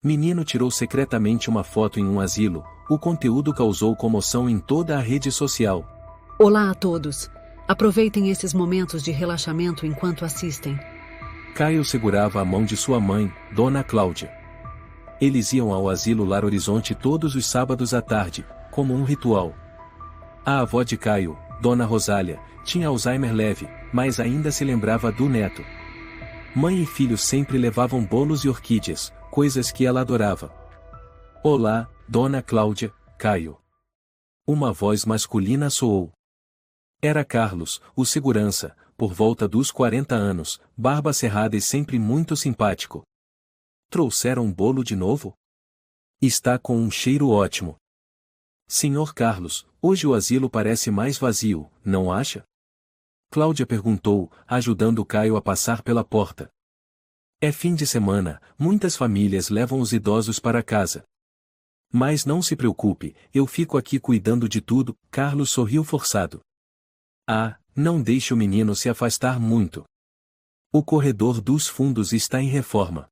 Menino tirou secretamente uma foto em um asilo. O conteúdo causou comoção em toda a rede social. Olá a todos. Aproveitem esses momentos de relaxamento enquanto assistem. Caio segurava a mão de sua mãe, Dona Cláudia. Eles iam ao asilo Lar Horizonte todos os sábados à tarde, como um ritual. A avó de Caio, Dona Rosália, tinha Alzheimer leve, mas ainda se lembrava do neto. Mãe e filho sempre levavam bolos e orquídeas, coisas que ela adorava. Olá, Dona Cláudia, Caio. Uma voz masculina soou. Era Carlos, o segurança, por volta dos 40 anos, barba cerrada e sempre muito simpático. Trouxeram um bolo de novo? Está com um cheiro ótimo. Senhor Carlos, hoje o asilo parece mais vazio, não acha? Cláudia perguntou, ajudando Caio a passar pela porta. É fim de semana, muitas famílias levam os idosos para casa. Mas não se preocupe, eu fico aqui cuidando de tudo. Carlos sorriu forçado. Ah, não deixe o menino se afastar muito. O corredor dos fundos está em reforma.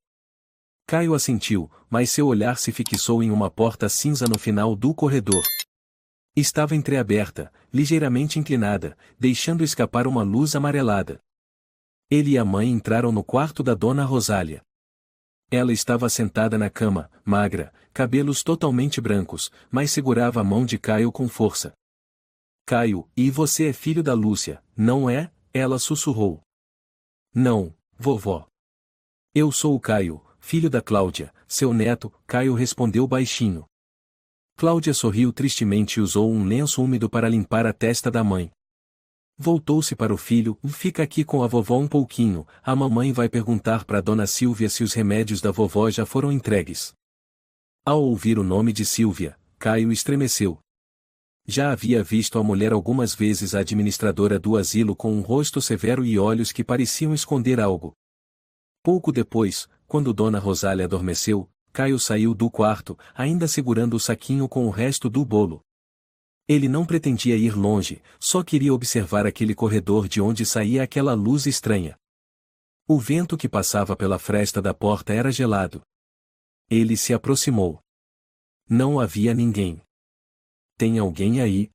Caio assentiu, mas seu olhar se fixou em uma porta cinza no final do corredor. Estava entreaberta, ligeiramente inclinada, deixando escapar uma luz amarelada. Ele e a mãe entraram no quarto da Dona Rosália. Ela estava sentada na cama, magra, cabelos totalmente brancos, mas segurava a mão de Caio com força. Caio, e você é filho da Lúcia, não é? Ela sussurrou. Não, vovó. Eu sou o Caio, filho da Cláudia, seu neto. Caio respondeu baixinho. Cláudia sorriu tristemente e usou um lenço úmido para limpar a testa da mãe. Voltou-se para o filho. Fica aqui com a vovó um pouquinho, a mamãe vai perguntar para Dona Silvia se os remédios da vovó já foram entregues. Ao ouvir o nome de Silvia, Caio estremeceu. Já havia visto a mulher algumas vezes, a administradora do asilo, com um rosto severo e olhos que pareciam esconder algo. Pouco depois, quando Dona Rosália adormeceu, Caio saiu do quarto, ainda segurando o saquinho com o resto do bolo. Ele não pretendia ir longe, só queria observar aquele corredor de onde saía aquela luz estranha. O vento que passava pela fresta da porta era gelado. Ele se aproximou. Não havia ninguém. Tem alguém aí?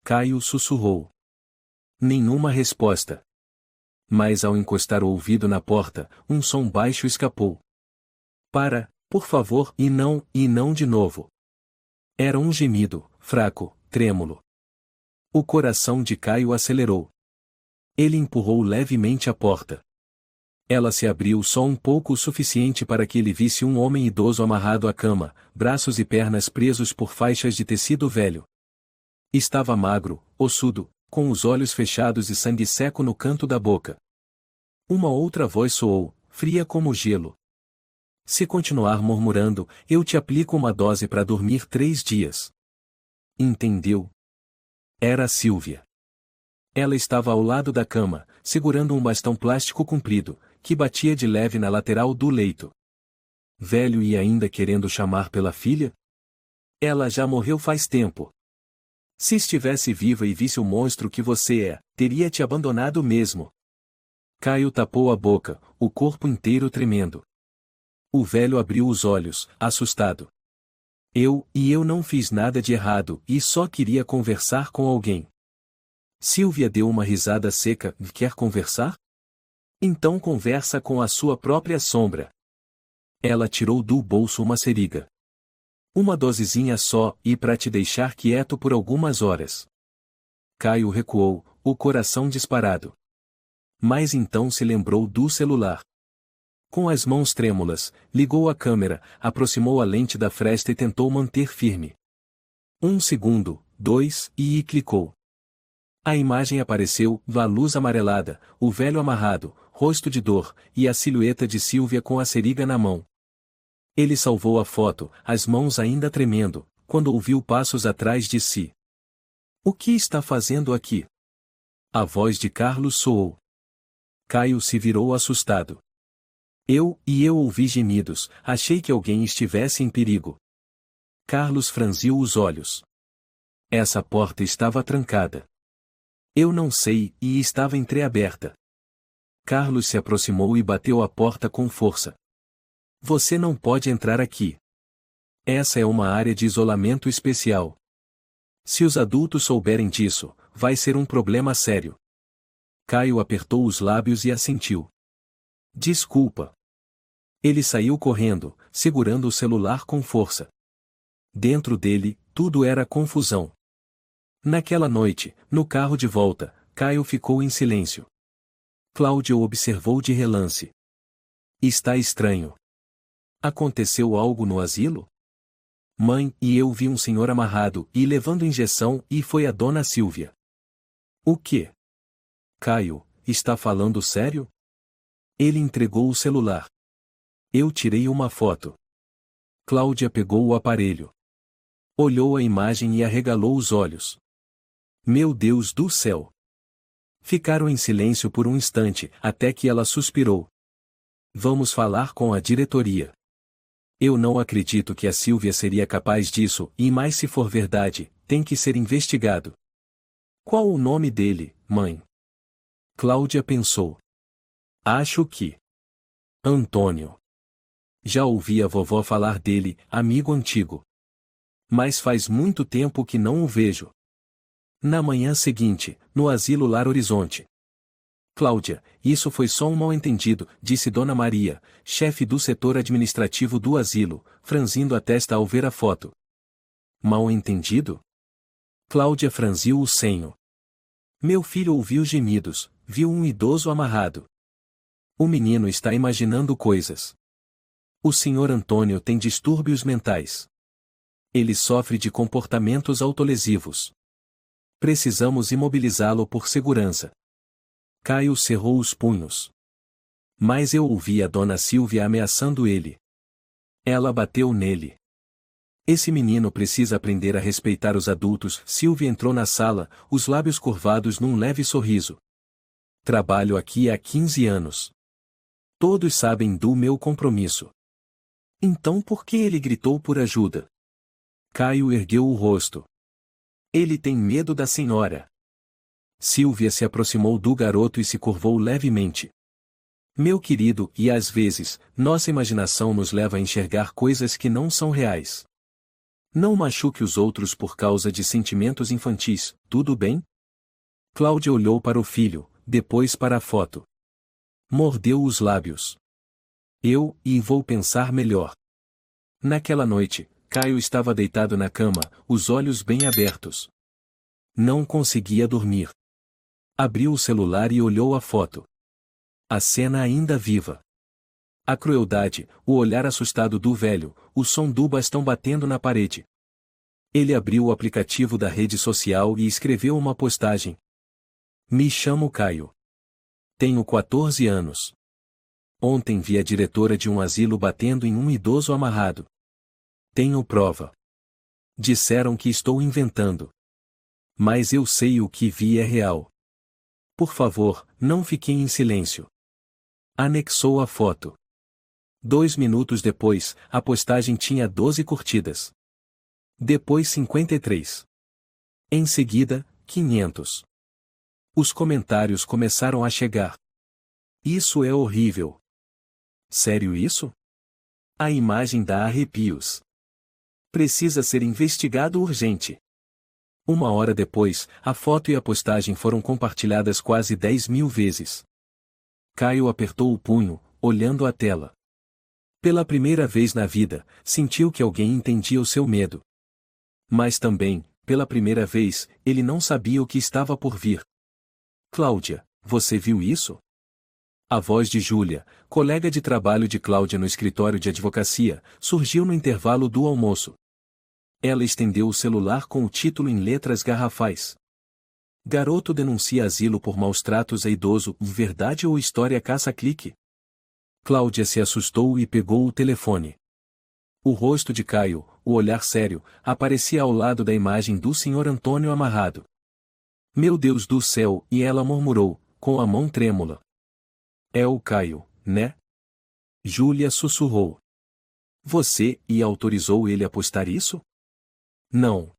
Caio sussurrou. Nenhuma resposta. Mas ao encostar o ouvido na porta, um som baixo escapou. Para, por favor, e não de novo. Era um gemido, fraco, trêmulo. O coração de Caio acelerou. Ele empurrou levemente a porta. Ela se abriu só um pouco o suficiente para que ele visse um homem idoso amarrado à cama, braços e pernas presos por faixas de tecido velho. Estava magro, ossudo, com os olhos fechados e sangue seco no canto da boca. Uma outra voz soou, fria como gelo. Se continuar murmurando, eu te aplico uma dose para dormir 3 dias. Entendeu? Era a Silvia. Ela estava ao lado da cama, segurando um bastão plástico comprido, que batia de leve na lateral do leito. Velho e ainda querendo chamar pela filha? Ela já morreu faz tempo. Se estivesse viva e visse o monstro que você é, teria te abandonado mesmo. Caio tapou a boca, o corpo inteiro tremendo. O velho abriu os olhos, assustado. Eu não fiz nada de errado, e só queria conversar com alguém. Silvia deu uma risada seca. Quer conversar? Então conversa com a sua própria sombra. Ela tirou do bolso uma seringa. Uma dosezinha só, e para te deixar quieto por algumas horas. Caio recuou, o coração disparado. Mas então se lembrou do celular. Com as mãos trêmulas, ligou a câmera, aproximou a lente da fresta e tentou manter firme. 1 segundo, 2, e clicou. A imagem apareceu, a luz amarelada, o velho amarrado, rosto de dor, e a silhueta de Silvia com a seringa na mão. Ele salvou a foto, as mãos ainda tremendo, quando ouviu passos atrás de si. O que está fazendo aqui? A voz de Carlos soou. Caio se virou assustado. Eu ouvi gemidos, achei que alguém estivesse em perigo. Carlos franziu os olhos. Essa porta estava trancada. Eu não sei, e estava entreaberta. Carlos se aproximou e bateu a porta com força. Você não pode entrar aqui. Essa é uma área de isolamento especial. Se os adultos souberem disso, vai ser um problema sério. Caio apertou os lábios e assentiu. Desculpa. Ele saiu correndo, segurando o celular com força. Dentro dele, tudo era confusão. Naquela noite, no carro de volta, Caio ficou em silêncio. Cláudia o observou de relance. Está estranho. Aconteceu algo no asilo? Mãe, e eu vi um senhor amarrado e levando injeção e foi a dona Silvia. O quê? Caio, está falando sério? Ele entregou o celular. Eu tirei uma foto. Cláudia pegou o aparelho. Olhou a imagem e arregalou os olhos. Meu Deus do céu! Ficaram em silêncio por um instante, até que ela suspirou. Vamos falar com a diretoria. Eu não acredito que a Silvia seria capaz disso, e mais se for verdade, tem que ser investigado. Qual o nome dele, mãe? Cláudia pensou. Acho que... Antônio. Já ouvi a vovó falar dele, amigo antigo. Mas faz muito tempo que não o vejo. Na manhã seguinte, no asilo Lar Horizonte. Cláudia, isso foi só um mal-entendido, disse Dona Maria, chefe do setor administrativo do asilo, franzindo a testa ao ver a foto. Mal-entendido? Cláudia franziu o senho. Meu filho ouviu gemidos, viu um idoso amarrado. O menino está imaginando coisas. O senhor Antônio tem distúrbios mentais. Ele sofre de comportamentos autolesivos. Precisamos imobilizá-lo por segurança. Caio cerrou os punhos. Mas eu ouvi a dona Silvia ameaçando ele. Ela bateu nele. Esse menino precisa aprender a respeitar os adultos. Silvia entrou na sala, os lábios curvados num leve sorriso. Trabalho aqui há 15 anos. Todos sabem do meu compromisso. Então por que ele gritou por ajuda? Caio ergueu o rosto. Ele tem medo da senhora. Silvia se aproximou do garoto e se curvou levemente. Meu querido, e às vezes, nossa imaginação nos leva a enxergar coisas que não são reais. Não machuque os outros por causa de sentimentos infantis, tudo bem? Cláudia olhou para o filho, depois para a foto. Mordeu os lábios. Vou pensar melhor. Naquela noite, Caio estava deitado na cama, os olhos bem abertos. Não conseguia dormir. Abriu o celular e olhou a foto. A cena ainda viva. A crueldade, o olhar assustado do velho, o som do bastão batendo na parede. Ele abriu o aplicativo da rede social e escreveu uma postagem. Me chamo Caio. Tenho 14 anos. Ontem vi a diretora de um asilo batendo em um idoso amarrado. Tenho prova. Disseram que estou inventando. Mas eu sei o que vi é real. Por favor, não fiquem em silêncio. Anexou a foto. 2 minutos depois, a postagem tinha 12 curtidas. Depois 53. Em seguida, 500. Os comentários começaram a chegar. Isso é horrível. Sério isso? A imagem dá arrepios. Precisa ser investigado urgente. 1 hora depois, a foto e a postagem foram compartilhadas quase 10.000 vezes. Caio apertou o punho, olhando a tela. Pela primeira vez na vida, sentiu que alguém entendia o seu medo. Mas também, pela primeira vez, ele não sabia o que estava por vir. Cláudia, você viu isso? A voz de Júlia, colega de trabalho de Cláudia no escritório de advocacia, surgiu no intervalo do almoço. Ela estendeu o celular com o título em letras garrafais. Garoto denuncia asilo por maus-tratos a idoso, verdade ou história caça-clique? Cláudia se assustou e pegou o telefone. O rosto de Caio, o olhar sério, aparecia ao lado da imagem do senhor Antônio amarrado. Meu Deus do céu, e ela murmurou, com a mão trêmula. É o Caio, né? Júlia sussurrou. Você autorizou ele a postar isso? Não.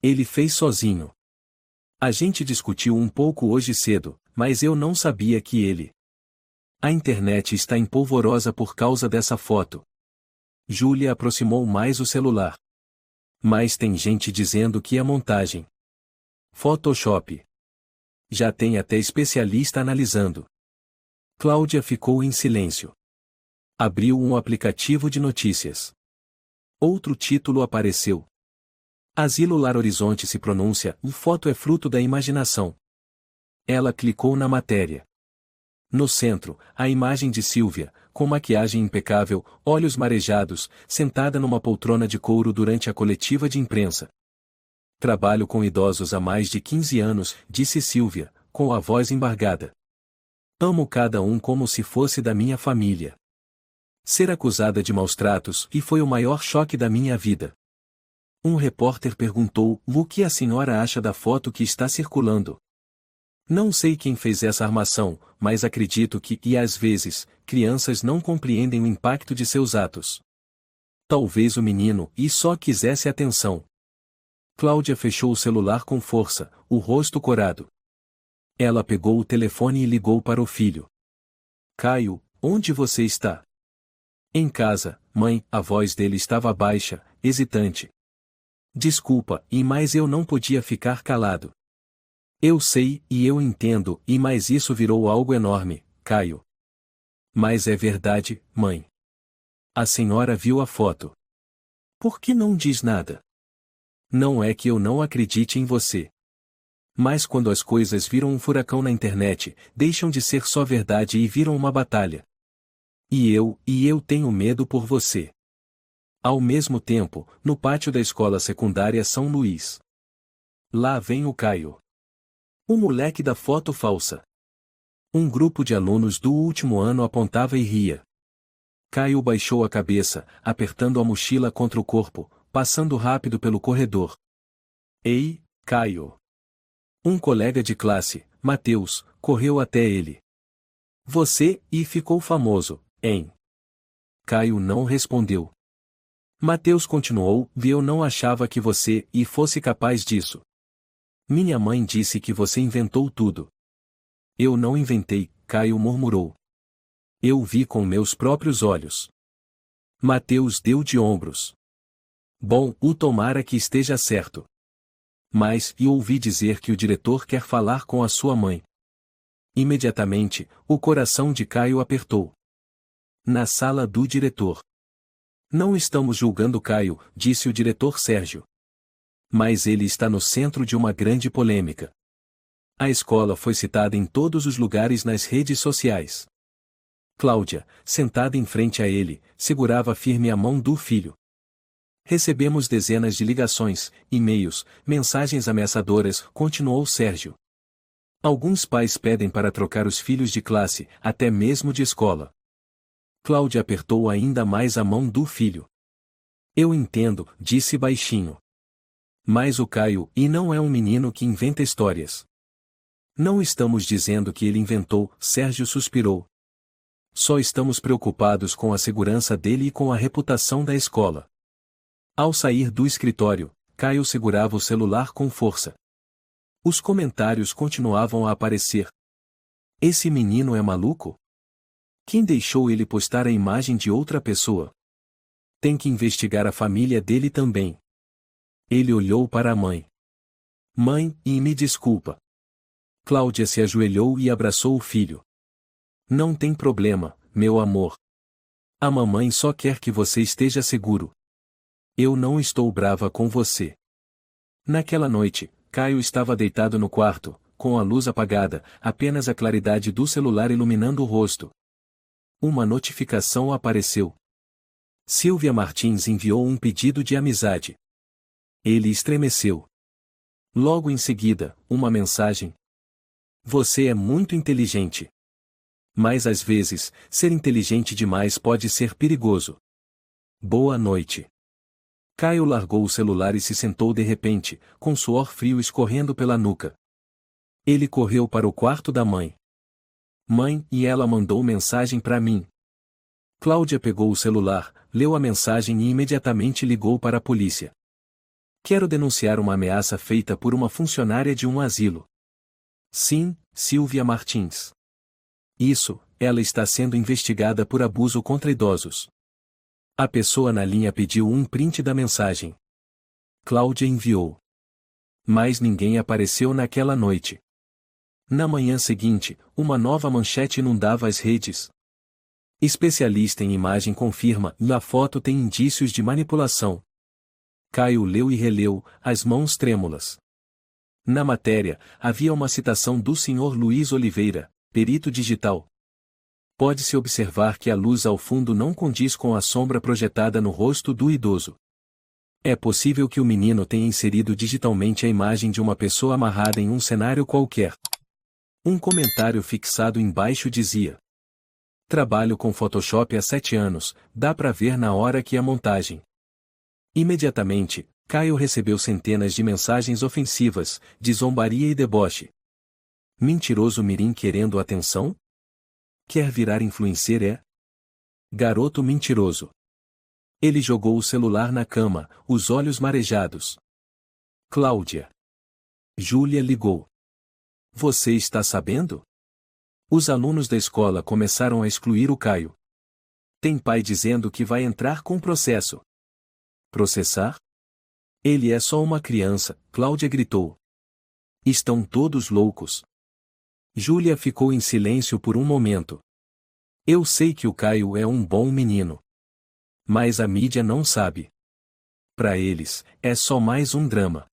Ele fez sozinho. A gente discutiu um pouco hoje cedo, mas eu não sabia que ele... A internet está em polvorosa por causa dessa foto. Júlia aproximou mais o celular. Mas tem gente dizendo que é montagem. Photoshop. Já tem até especialista analisando. Cláudia ficou em silêncio. Abriu um aplicativo de notícias. Outro título apareceu. Asilo Lar Horizonte se pronuncia, foto é fruto da imaginação. Ela clicou na matéria. No centro, a imagem de Silvia, com maquiagem impecável, olhos marejados, sentada numa poltrona de couro durante a coletiva de imprensa. Trabalho com idosos há mais de 15 anos, disse Silvia, com a voz embargada. Amo cada um como se fosse da minha família. Ser acusada de maus tratos e foi o maior choque da minha vida. Um repórter perguntou: o que a senhora acha da foto que está circulando? Não sei quem fez essa armação, mas acredito que, e às vezes, crianças não compreendem o impacto de seus atos. Talvez o menino e só quisesse atenção. Cláudia fechou o celular com força, o rosto corado. Ela pegou o telefone e ligou para o filho. Caio, onde você está? Em casa, mãe, a voz dele estava baixa, hesitante. Desculpa, mas eu não podia ficar calado. Eu sei, e eu entendo, mas isso virou algo enorme, Caio. Mas é verdade, mãe. A senhora viu a foto. Por que não diz nada? Não é que eu não acredite em você. Mas quando as coisas viram um furacão na internet, deixam de ser só verdade e viram uma batalha. E eu tenho medo por você. Ao mesmo tempo, no pátio da escola secundária São Luís. Lá vem o Caio. O moleque da foto falsa. Um grupo de alunos do último ano apontava e ria. Caio baixou a cabeça, apertando a mochila contra o corpo, passando rápido pelo corredor. Ei, Caio! Um colega de classe, Mateus, correu até ele. Você, e ficou famoso, hein? Caio não respondeu. Mateus continuou: eu não achava que você, e fosse capaz disso. Minha mãe disse que você inventou tudo. Eu não inventei, Caio murmurou. Eu vi com meus próprios olhos. Mateus deu de ombros. Bom, tomara que esteja certo. Mas, ouvi dizer que o diretor quer falar com a sua mãe. Imediatamente, o coração de Caio apertou. Na sala do diretor. Não estamos julgando Caio, disse o diretor Sérgio. Mas ele está no centro de uma grande polêmica. A escola foi citada em todos os lugares nas redes sociais. Cláudia, sentada em frente a ele, segurava firme a mão do filho. Recebemos dezenas de ligações, e-mails, mensagens ameaçadoras, continuou Sérgio. Alguns pais pedem para trocar os filhos de classe, até mesmo de escola. Cláudia apertou ainda mais a mão do filho. Eu entendo, disse baixinho. Mas o Caio, e não é um menino que inventa histórias. Não estamos dizendo que ele inventou, Sérgio suspirou. Só estamos preocupados com a segurança dele e com a reputação da escola. Ao sair do escritório, Caio segurava o celular com força. Os comentários continuavam a aparecer. Esse menino é maluco? Quem deixou ele postar a imagem de outra pessoa? Tem que investigar a família dele também. Ele olhou para a mãe. Mãe, e me desculpa. Cláudia se ajoelhou e abraçou o filho. Não tem problema, meu amor. A mamãe só quer que você esteja seguro. Eu não estou brava com você. Naquela noite, Caio estava deitado no quarto, com a luz apagada, apenas a claridade do celular iluminando o rosto. Uma notificação apareceu. Silvia Martins enviou um pedido de amizade. Ele estremeceu. Logo em seguida, uma mensagem. Você é muito inteligente. Mas às vezes, ser inteligente demais pode ser perigoso. Boa noite. Caio largou o celular e se sentou de repente, com suor frio escorrendo pela nuca. Ele correu para o quarto da mãe. Mãe, e ela mandou mensagem para mim. Cláudia pegou o celular, leu a mensagem e imediatamente ligou para a polícia. Quero denunciar uma ameaça feita por uma funcionária de um asilo. Sim, Silvia Martins. Isso, ela está sendo investigada por abuso contra idosos. A pessoa na linha pediu um print da mensagem. Cláudia enviou. Mas ninguém apareceu naquela noite. Na manhã seguinte, uma nova manchete inundava as redes. Especialista em imagem confirma: a foto tem indícios de manipulação. Caio leu e releu, as mãos trêmulas. Na matéria, havia uma citação do Sr. Luiz Oliveira, perito digital. Pode-se observar que a luz ao fundo não condiz com a sombra projetada no rosto do idoso. É possível que o menino tenha inserido digitalmente a imagem de uma pessoa amarrada em um cenário qualquer. Um comentário fixado embaixo dizia: trabalho com Photoshop há 7 anos, dá pra ver na hora que a montagem. Imediatamente, Caio recebeu centenas de mensagens ofensivas, de zombaria e deboche. Mentiroso mirim querendo atenção? Quer virar influencer é? Garoto mentiroso. Ele jogou o celular na cama, os olhos marejados. Cláudia. Júlia ligou. Você está sabendo? Os alunos da escola começaram a excluir o Caio. Tem pai dizendo que vai entrar com processo. Processar? Ele é só uma criança, Cláudia gritou. Estão todos loucos. Júlia ficou em silêncio por um momento. Eu sei que o Caio é um bom menino. Mas a mídia não sabe. Para eles, é só mais um drama.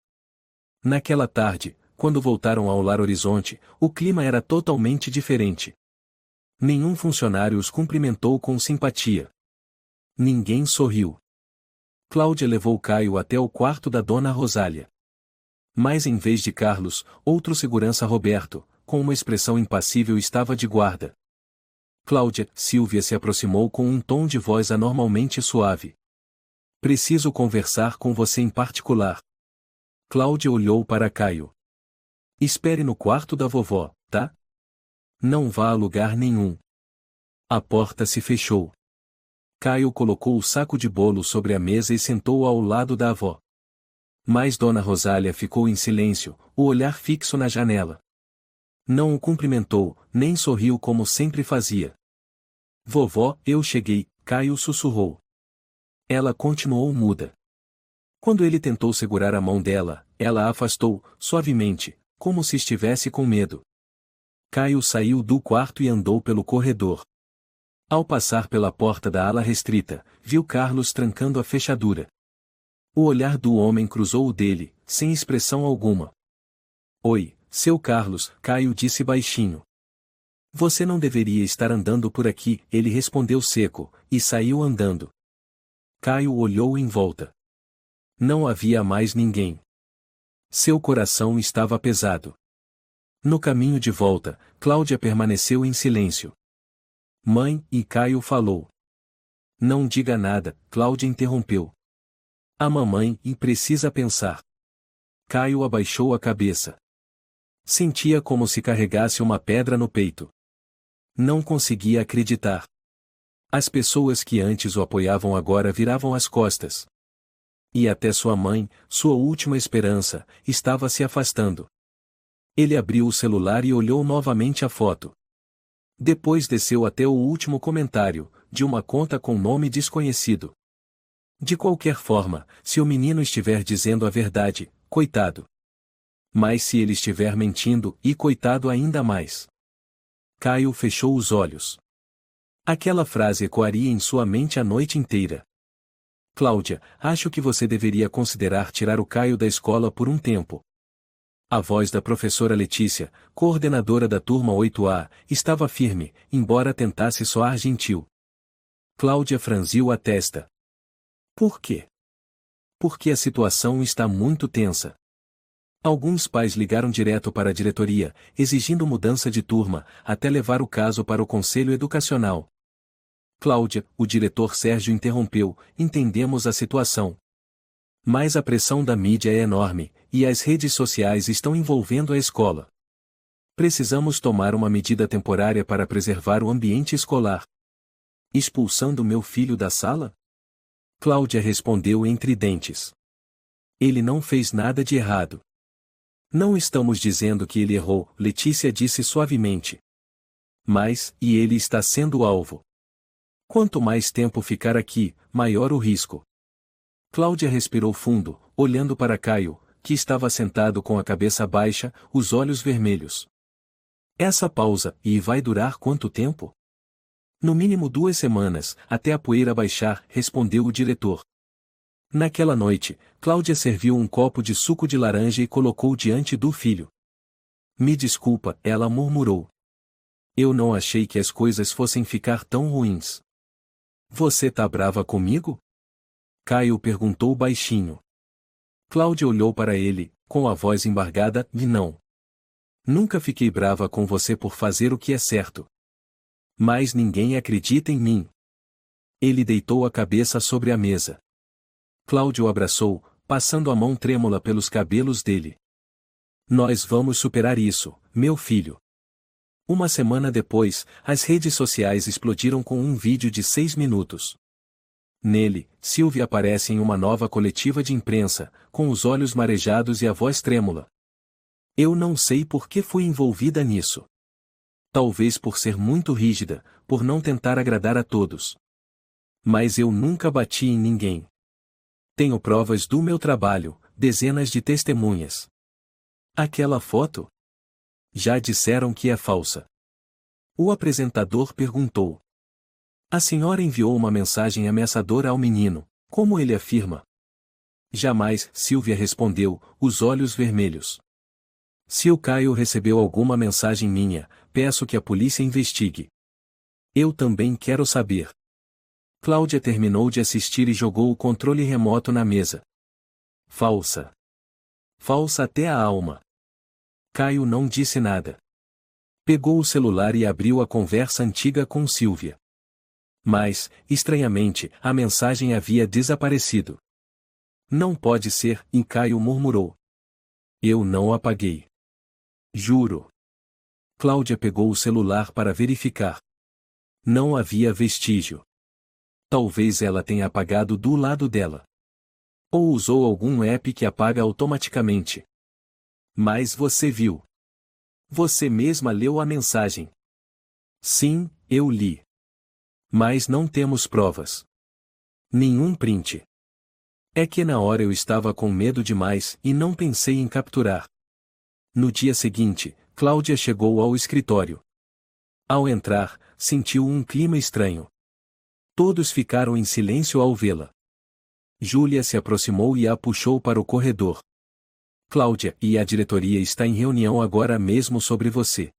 Naquela tarde, quando voltaram ao Lar Horizonte, o clima era totalmente diferente. Nenhum funcionário os cumprimentou com simpatia. Ninguém sorriu. Cláudia levou Caio até o quarto da dona Rosália. Mas em vez de Carlos, outro segurança Roberto, com uma expressão impassível estava de guarda. Cláudia, Silvia se aproximou com um tom de voz anormalmente suave. Preciso conversar com você em particular. Cláudia olhou para Caio. Espere no quarto da vovó, tá? Não vá a lugar nenhum. A porta se fechou. Caio colocou o saco de bolo sobre a mesa e sentou ao lado da avó. Mas Dona Rosália ficou em silêncio, o olhar fixo na janela. Não o cumprimentou, nem sorriu como sempre fazia. Vovó, eu cheguei, Caio sussurrou. Ela continuou muda. Quando ele tentou segurar a mão dela, ela a afastou, suavemente, como se estivesse com medo. Caio saiu do quarto e andou pelo corredor. Ao passar pela porta da ala restrita, viu Carlos trancando a fechadura. O olhar do homem cruzou o dele, sem expressão alguma. Oi, seu Carlos, Caio disse baixinho. Você não deveria estar andando por aqui, ele respondeu seco, e saiu andando. Caio olhou em volta. Não havia mais ninguém. Seu coração estava pesado. No caminho de volta, Cláudia permaneceu em silêncio. Mãe, e Caio falou. Não diga nada, Cláudia interrompeu. A mamãe, e precisa pensar. Caio abaixou a cabeça. Sentia como se carregasse uma pedra no peito. Não conseguia acreditar. As pessoas que antes o apoiavam agora viravam as costas. E até sua mãe, sua última esperança, estava se afastando. Ele abriu o celular e olhou novamente a foto. Depois desceu até o último comentário, de uma conta com nome desconhecido. De qualquer forma, se o menino estiver dizendo a verdade, coitado. Mas se ele estiver mentindo, e coitado ainda mais. Caio fechou os olhos. Aquela frase ecoaria em sua mente a noite inteira. Cláudia, acho que você deveria considerar tirar o Caio da escola por um tempo. A voz da professora Letícia, coordenadora da turma 8A, estava firme, embora tentasse soar gentil. Cláudia franziu a testa. Por quê? Porque a situação está muito tensa. Alguns pais ligaram direto para a diretoria, exigindo mudança de turma, até levar o caso para o conselho educacional. Cláudia, o diretor Sérgio interrompeu, entendemos a situação. Mas a pressão da mídia é enorme, e as redes sociais estão envolvendo a escola. Precisamos tomar uma medida temporária para preservar o ambiente escolar. Expulsando meu filho da sala? Cláudia respondeu entre dentes. Ele não fez nada de errado. Não estamos dizendo que ele errou, Letícia disse suavemente. E ele está sendo alvo. Quanto mais tempo ficar aqui, maior o risco. Cláudia respirou fundo, olhando para Caio, que estava sentado com a cabeça baixa, os olhos vermelhos. Essa pausa, e vai durar quanto tempo? No mínimo 2 semanas, até a poeira baixar, respondeu o diretor. Naquela noite, Cláudia serviu um copo de suco de laranja e colocou diante do filho. Me desculpa, ela murmurou. Eu não achei que as coisas fossem ficar tão ruins. Você tá brava comigo? Caio perguntou baixinho. Cláudia olhou para ele, com a voz embargada, e não. Nunca fiquei brava com você por fazer o que é certo. Mas ninguém acredita em mim. Ele deitou a cabeça sobre a mesa. Cláudia o abraçou, passando a mão trêmula pelos cabelos dele. Nós vamos superar isso, meu filho. Uma semana depois, as redes sociais explodiram com um vídeo de 6 minutos. Nele, Silvia aparece em uma nova coletiva de imprensa, com os olhos marejados e a voz trêmula. Eu não sei por que fui envolvida nisso. Talvez por ser muito rígida, por não tentar agradar a todos. Mas eu nunca bati em ninguém. Tenho provas do meu trabalho, dezenas de testemunhas. Aquela foto? Já disseram que é falsa. O apresentador perguntou. A senhora enviou uma mensagem ameaçadora ao menino, como ele afirma. Jamais, Silvia respondeu, os olhos vermelhos. Se o Caio recebeu alguma mensagem minha, peço que a polícia investigue. Eu também quero saber. Cláudia terminou de assistir e jogou o controle remoto na mesa. Falsa. Falsa até a alma. Caio não disse nada. Pegou o celular e abriu a conversa antiga com Silvia. Mas, estranhamente, a mensagem havia desaparecido. Não pode ser, e Caio murmurou. Eu não apaguei. Juro. Cláudia pegou o celular para verificar. Não havia vestígio. Talvez ela tenha apagado do lado dela. Ou usou algum app que apaga automaticamente. Mas você viu. Você mesma leu a mensagem. Sim, eu li. Mas não temos provas. Nenhum print. É que na hora eu estava com medo demais e não pensei em capturar. No dia seguinte, Cláudia chegou ao escritório. Ao entrar, sentiu um clima estranho. Todos ficaram em silêncio ao vê-la. Júlia se aproximou e a puxou para o corredor. Cláudia, e a diretoria está em reunião agora mesmo sobre você.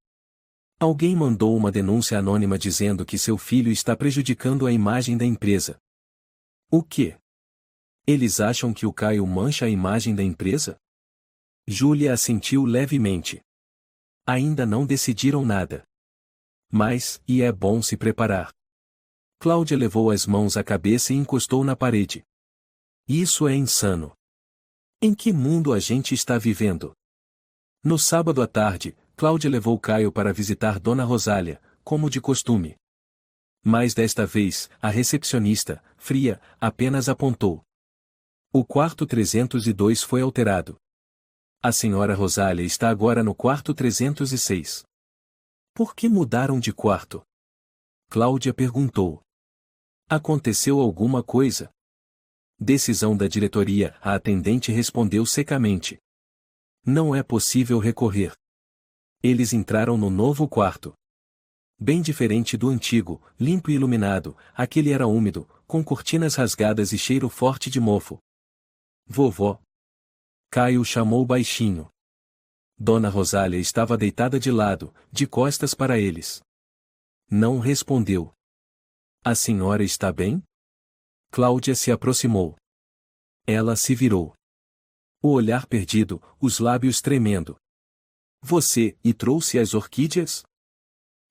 Alguém mandou uma denúncia anônima dizendo que seu filho está prejudicando a imagem da empresa. O quê? Eles acham que o Caio mancha a imagem da empresa? Júlia assentiu levemente. Ainda não decidiram nada. Mas, e é bom se preparar. Cláudia levou as mãos à cabeça e encostou na parede. Isso é insano. Em que mundo a gente está vivendo? No sábado à tarde, Cláudia levou Caio para visitar Dona Rosália, como de costume. Mas desta vez, a recepcionista, fria, apenas apontou. O quarto 302 foi alterado. A senhora Rosália está agora no quarto 306. Por que mudaram de quarto? Cláudia perguntou. Aconteceu alguma coisa? Decisão da diretoria, a atendente respondeu secamente. Não é possível recorrer. Eles entraram no novo quarto. Bem diferente do antigo, limpo e iluminado, aquele era úmido, com cortinas rasgadas e cheiro forte de mofo. Vovó. Caio chamou baixinho. Dona Rosália estava deitada de lado, de costas para eles. Não respondeu. A senhora está bem? Cláudia se aproximou. Ela se virou. O olhar perdido, os lábios tremendo. Você, e trouxe as orquídeas?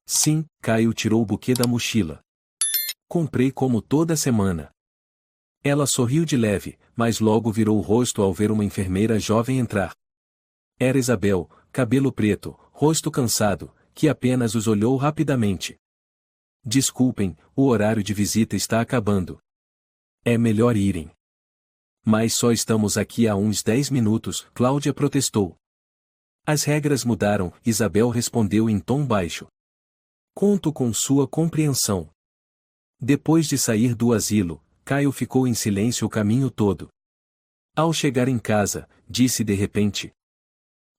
Sim, Caio tirou o buquê da mochila. Comprei como toda semana. Ela sorriu de leve, mas logo virou o rosto ao ver uma enfermeira jovem entrar. Era Isabel, cabelo preto, rosto cansado, que apenas os olhou rapidamente. Desculpem, o horário de visita está acabando. É melhor irem. Mas só estamos aqui há uns 10 minutos, Cláudia protestou. As regras mudaram, Isabel respondeu em tom baixo. Conto com sua compreensão. Depois de sair do asilo, Caio ficou em silêncio o caminho todo. Ao chegar em casa, disse de repente: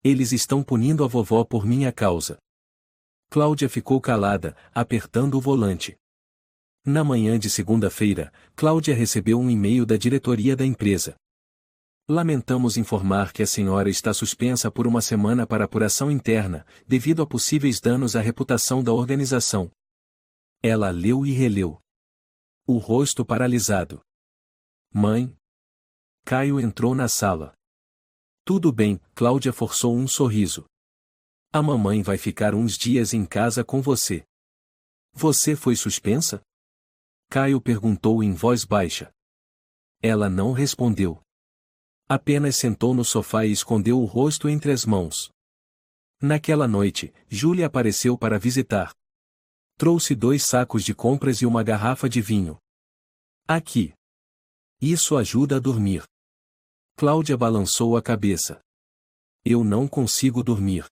eles estão punindo a vovó por minha causa. Cláudia ficou calada, apertando o volante. Na manhã de segunda-feira, Cláudia recebeu um e-mail da diretoria da empresa. Lamentamos informar que a senhora está suspensa por uma semana para apuração interna, devido a possíveis danos à reputação da organização. Ela leu e releu. O rosto paralisado. Mãe? Caio entrou na sala. Tudo bem, Cláudia forçou um sorriso. A mamãe vai ficar uns dias em casa com você. Você foi suspensa? Caio perguntou em voz baixa. Ela não respondeu. Apenas sentou no sofá e escondeu o rosto entre as mãos. Naquela noite, Júlia apareceu para visitar. Trouxe 2 sacos de compras e uma garrafa de vinho. Aqui. Isso ajuda a dormir. Cláudia balançou a cabeça. Eu não consigo dormir.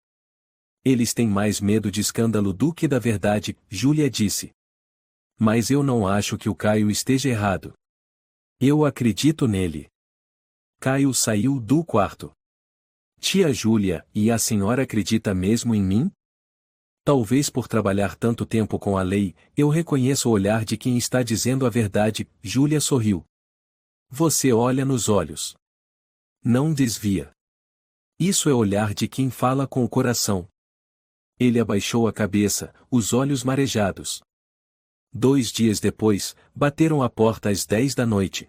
Eles têm mais medo de escândalo do que da verdade, Júlia disse. Mas eu não acho que o Caio esteja errado. Eu acredito nele. Caio saiu do quarto. Tia Júlia, e a senhora acredita mesmo em mim? Talvez por trabalhar tanto tempo com a lei, eu reconheça o olhar de quem está dizendo a verdade, Júlia sorriu. Você olha nos olhos. Não desvia. Isso é olhar de quem fala com o coração. Ele abaixou a cabeça, os olhos marejados. 2 dias depois, bateram à porta às 10 da noite.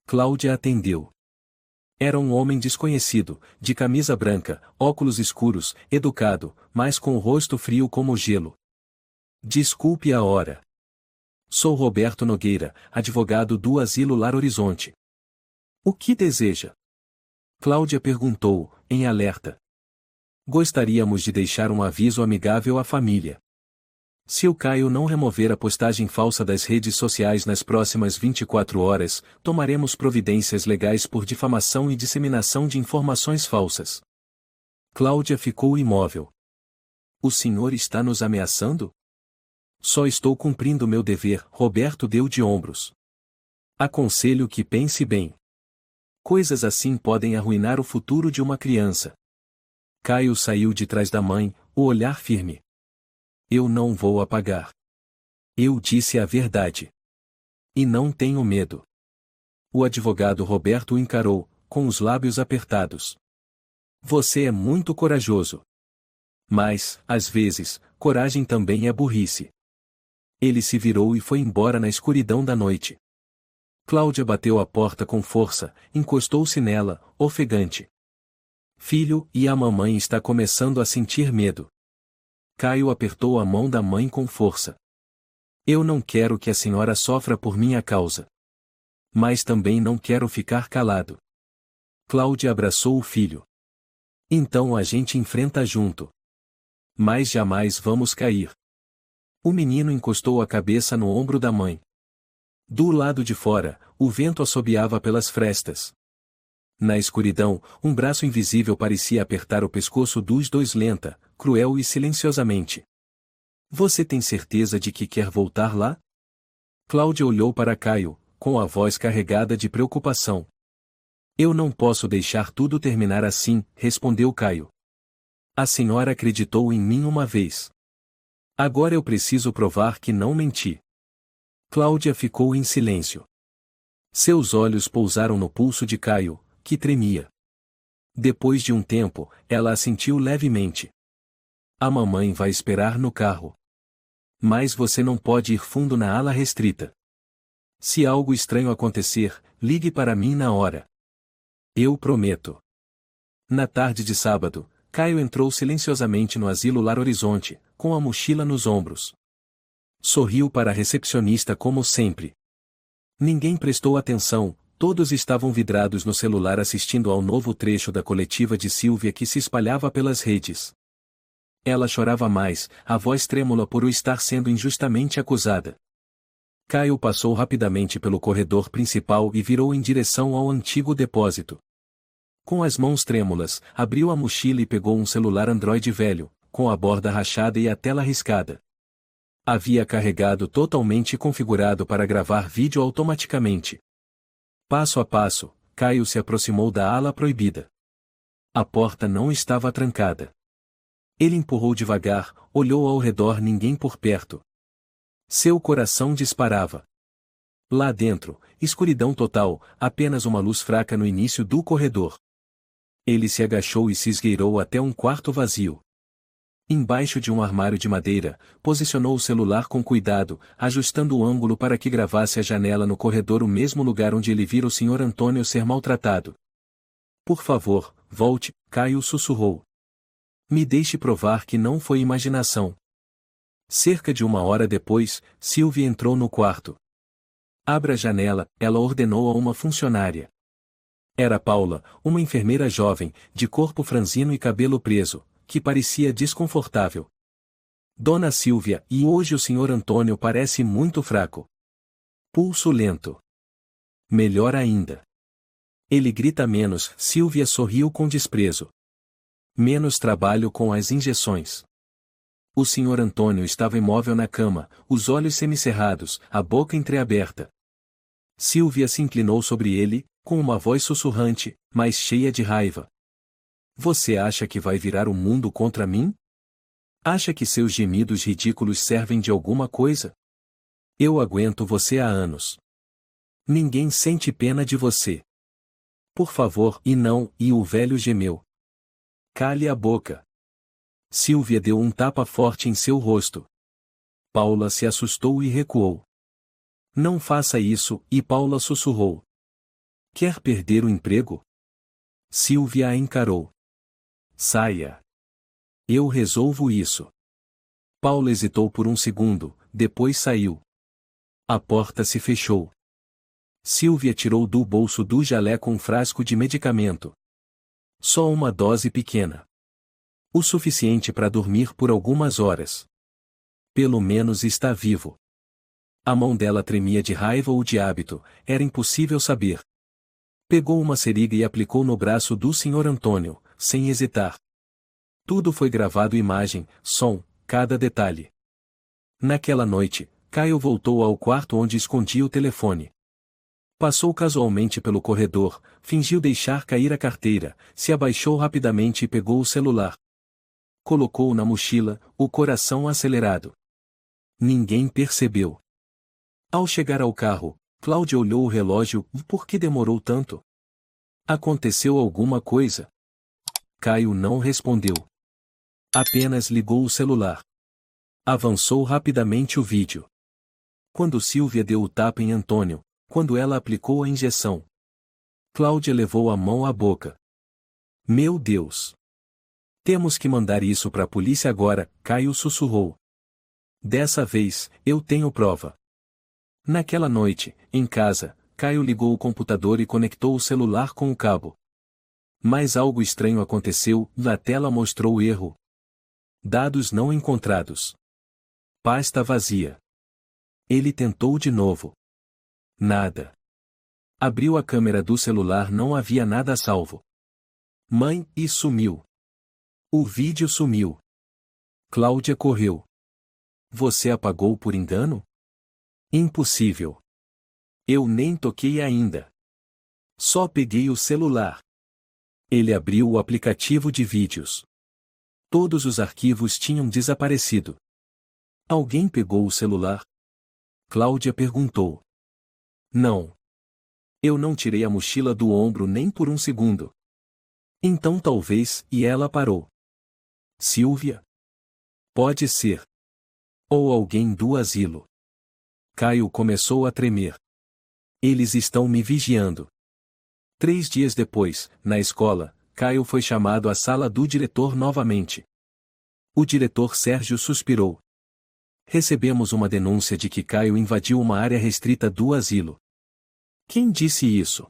Cláudia atendeu. Era um homem desconhecido, de camisa branca, óculos escuros, educado, mas com o rosto frio como gelo. Desculpe a hora. Sou Roberto Nogueira, advogado do Asilo Lar Horizonte. O que deseja? Cláudia perguntou, em alerta. Gostaríamos de deixar um aviso amigável à família. Se o Caio não remover a postagem falsa das redes sociais nas próximas 24 horas, tomaremos providências legais por difamação e disseminação de informações falsas. Cláudia ficou imóvel. O senhor está nos ameaçando? Só estou cumprindo meu dever, Roberto deu de ombros. Aconselho que pense bem. Coisas assim podem arruinar o futuro de uma criança. Caio saiu de trás da mãe, o olhar firme. Eu não vou apagar. Eu disse a verdade. E não tenho medo. O advogado Roberto o encarou, com os lábios apertados. Você é muito corajoso. Mas, às vezes, coragem também é burrice. Ele se virou e foi embora na escuridão da noite. Cláudia bateu a porta com força, encostou-se nela, ofegante. Filho, e a mamãe está começando a sentir medo. Caio apertou a mão da mãe com força. Eu não quero que a senhora sofra por minha causa. Mas também não quero ficar calado. Cláudia abraçou o filho. Então a gente enfrenta junto. Mas jamais vamos cair. O menino encostou a cabeça no ombro da mãe. Do lado de fora, o vento assobiava pelas frestas. Na escuridão, um braço invisível parecia apertar o pescoço dos 2 lenta, cruel e silenciosamente. Você tem certeza de que quer voltar lá? Cláudia olhou para Caio, com a voz carregada de preocupação. Eu não posso deixar tudo terminar assim, respondeu Caio. A senhora acreditou em mim uma vez. Agora eu preciso provar que não menti. Cláudia ficou em silêncio. Seus olhos pousaram no pulso de Caio, que tremia. Depois de um tempo, ela assentiu levemente. A mamãe vai esperar no carro. Mas você não pode ir fundo na ala restrita. Se algo estranho acontecer, ligue para mim na hora. Eu prometo. Na tarde de sábado, Caio entrou silenciosamente no Asilo Lar Horizonte, com a mochila nos ombros. Sorriu para a recepcionista como sempre. Ninguém prestou atenção, todos estavam vidrados no celular assistindo ao novo trecho da coletiva de Silvia que se espalhava pelas redes. Ela chorava mais, a voz trêmula por o estar sendo injustamente acusada. Caio passou rapidamente pelo corredor principal e virou em direção ao antigo depósito. Com as mãos trêmulas, abriu a mochila e pegou um celular Android velho, com a borda rachada e a tela riscada. Havia carregado totalmente configurado para gravar vídeo automaticamente. Passo a passo, Caio se aproximou da ala proibida. A porta não estava trancada. Ele empurrou devagar, olhou ao redor, ninguém por perto. Seu coração disparava. Lá dentro, escuridão total, apenas uma luz fraca no início do corredor. Ele se agachou e se esgueirou até um quarto vazio. Embaixo de um armário de madeira, posicionou o celular com cuidado, ajustando o ângulo para que gravasse a janela no corredor, o mesmo lugar onde ele vira o Sr. Antônio ser maltratado. Por favor, volte, Caio sussurrou. Me deixe provar que não foi imaginação. Cerca de 1 hora depois, Sylvia entrou no quarto. Abra a janela, ela ordenou a uma funcionária. Era Paula, uma enfermeira jovem, de corpo franzino e cabelo preso, que parecia desconfortável. Dona Sylvia, e hoje o Sr. Antônio parece muito fraco. Pulso lento. Melhor ainda. Ele grita menos, Sylvia sorriu com desprezo. Menos trabalho com as injeções. O Sr. Antônio estava imóvel na cama, os olhos semicerrados, a boca entreaberta. Sylvia se inclinou sobre ele, com uma voz sussurrante, mas cheia de raiva. Você acha que vai virar o mundo contra mim? Acha que seus gemidos ridículos servem de alguma coisa? Eu aguento você há anos. Ninguém sente pena de você. Por favor, e não, e o velho gemeu. Cale a boca. Sylvia deu um tapa forte em seu rosto. Paula se assustou e recuou. Não faça isso, e Paula sussurrou. Quer perder o emprego? Sylvia a encarou. Saia. Eu resolvo isso. Paula hesitou por um segundo, depois saiu. A porta se fechou. Sylvia tirou do bolso do jaleco um frasco de medicamento. Só uma dose pequena. O suficiente para dormir por algumas horas. Pelo menos está vivo. A mão dela tremia de raiva ou de hábito, era impossível saber. Pegou uma seringa e aplicou no braço do Sr. Antônio, sem hesitar. Tudo foi gravado, imagem, som, cada detalhe. Naquela noite, Caio voltou ao quarto onde escondia o telefone. Passou casualmente pelo corredor, fingiu deixar cair a carteira, se abaixou rapidamente e pegou o celular. Colocou-o na mochila, o coração acelerado. Ninguém percebeu. Ao chegar ao carro, Cláudia olhou o relógio. Por que demorou tanto? Aconteceu alguma coisa? Caio não respondeu. Apenas ligou o celular. Avançou rapidamente o vídeo. Quando Sylvia deu o tapa em Antônio, quando ela aplicou a injeção. Cláudia levou a mão à boca. Meu Deus! Temos que mandar isso para a polícia agora, Caio sussurrou. Dessa vez, eu tenho prova. Naquela noite, em casa, Caio ligou o computador e conectou o celular com o cabo. Mas algo estranho aconteceu, a tela mostrou o erro. Dados não encontrados. Pasta vazia. Ele tentou de novo. Nada. Abriu a câmera do celular, não havia nada salvo. Mãe, e sumiu. O vídeo sumiu. Cláudia correu. Você apagou por engano? Impossível. Eu nem toquei ainda. Só peguei o celular. Ele abriu o aplicativo de vídeos. Todos os arquivos tinham desaparecido. Alguém pegou o celular? Cláudia perguntou. Não. Eu não tirei a mochila do ombro nem por um segundo. Então talvez, e ela parou. Sylvia? Pode ser. Ou alguém do asilo. Caio começou a tremer. Eles estão me vigiando. 3 dias depois, na escola, Caio foi chamado à sala do diretor novamente. O diretor Sérgio suspirou. Recebemos uma denúncia de que Caio invadiu uma área restrita do asilo. Quem disse isso?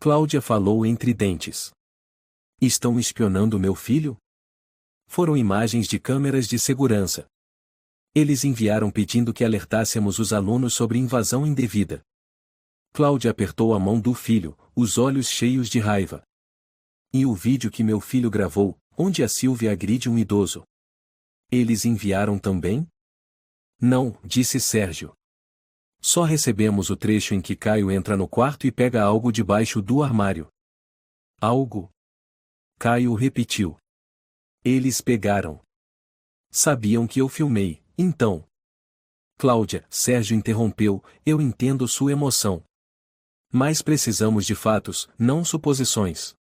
Cláudia falou entre dentes. Estão espionando meu filho? Foram imagens de câmeras de segurança. Eles enviaram pedindo que alertássemos os alunos sobre invasão indevida. Cláudia apertou a mão do filho, os olhos cheios de raiva. E o vídeo que meu filho gravou, onde a Sylvia agride um idoso? Eles enviaram também? Não, disse Sérgio. Só recebemos o trecho em que Caio entra no quarto e pega algo debaixo do armário. Algo? Caio repetiu. Eles pegaram. Sabiam que eu filmei, então. Cláudia, Sérgio interrompeu, eu entendo sua emoção. Mas precisamos de fatos, não suposições.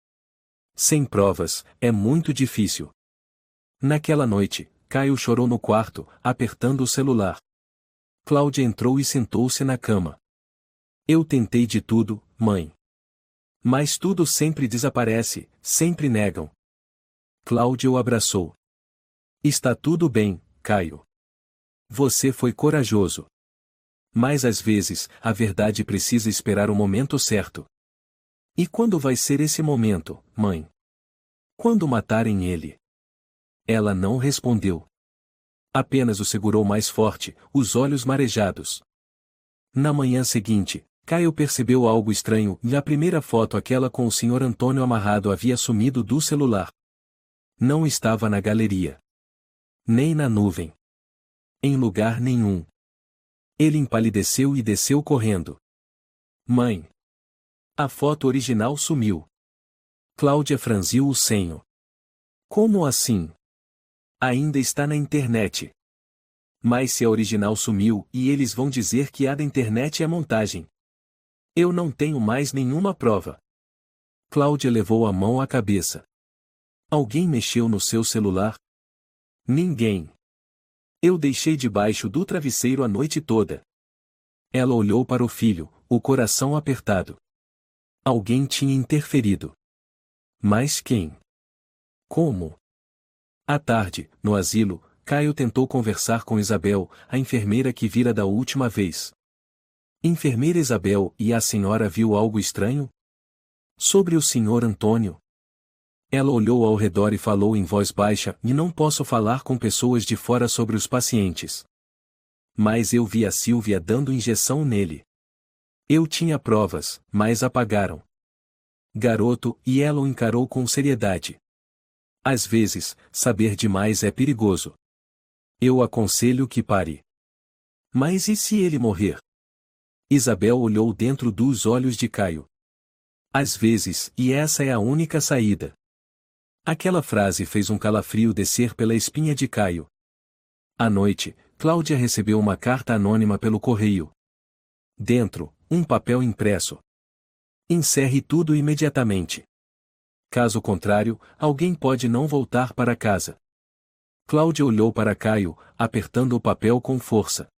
Sem provas, é muito difícil. Naquela noite, Caio chorou no quarto, apertando o celular. Cláudia entrou e sentou-se na cama. Eu tentei de tudo, mãe. Mas tudo sempre desaparece, sempre negam. Cláudia o abraçou. Está tudo bem, Caio. Você foi corajoso. Mas às vezes, a verdade precisa esperar o momento certo. E quando vai ser esse momento, mãe? Quando matarem ele? Ela não respondeu. Apenas o segurou mais forte, os olhos marejados. Na manhã seguinte, Caio percebeu algo estranho e a primeira foto, aquela com o Sr. Antônio amarrado, havia sumido do celular. Não estava na galeria. Nem na nuvem. Em lugar nenhum. Ele empalideceu e desceu correndo. Mãe! A foto original sumiu. Cláudia franziu o senho. Como assim? Ainda está na internet. Mas se a original sumiu e eles vão dizer que a da internet é montagem. Eu não tenho mais nenhuma prova. Cláudia levou a mão à cabeça. Alguém mexeu no seu celular? Ninguém. Eu deixei debaixo do travesseiro a noite toda. Ela olhou para o filho, o coração apertado. Alguém tinha interferido. Mas quem? Como? À tarde, no asilo, Caio tentou conversar com Isabel, a enfermeira que vira da última vez. Enfermeira Isabel, e a senhora viu algo estranho? Sobre o Sr. Antônio. Ela olhou ao redor e falou em voz baixa, e não posso falar com pessoas de fora sobre os pacientes. Mas eu vi a Sílvia dando injeção nele. Eu tinha provas, mas apagaram. Garoto, e ela o encarou com seriedade. Às vezes, saber demais é perigoso. Eu aconselho que pare. Mas e se ele morrer? Isabel olhou dentro dos olhos de Caio. Às vezes, e essa é a única saída. Aquela frase fez um calafrio descer pela espinha de Caio. À noite, Cláudia recebeu uma carta anônima pelo correio. Dentro, um papel impresso. Encerre tudo imediatamente. Caso contrário, alguém pode não voltar para casa. Cláudia olhou para Caio, apertando o papel com força.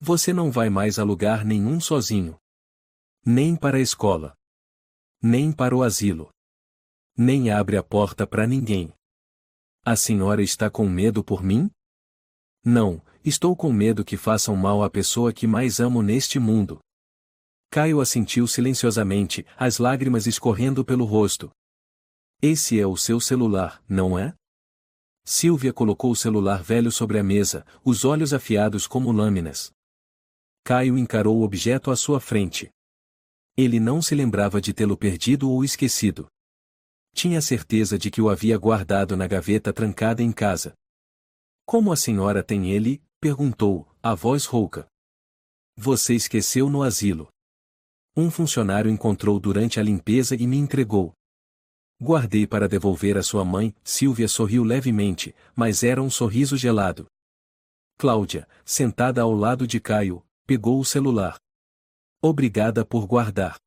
Você não vai mais a lugar nenhum sozinho. Nem para a escola. Nem para o asilo. Nem abre a porta para ninguém. A senhora está com medo por mim? Não, estou com medo que façam mal à pessoa que mais amo neste mundo. Caio assentiu silenciosamente, as lágrimas escorrendo pelo rosto. Esse é o seu celular, não é? Sílvia colocou o celular velho sobre a mesa, os olhos afiados como lâminas. Caio encarou o objeto à sua frente. Ele não se lembrava de tê-lo perdido ou esquecido. Tinha certeza de que o havia guardado na gaveta trancada em casa. Como a senhora tem ele? Perguntou, a voz rouca. Você esqueceu no asilo. Um funcionário encontrou durante a limpeza e me entregou. Guardei para devolver à sua mãe. Sílvia sorriu levemente, mas era um sorriso gelado. Cláudia, sentada ao lado de Caio, pegou o celular. Obrigada por guardar.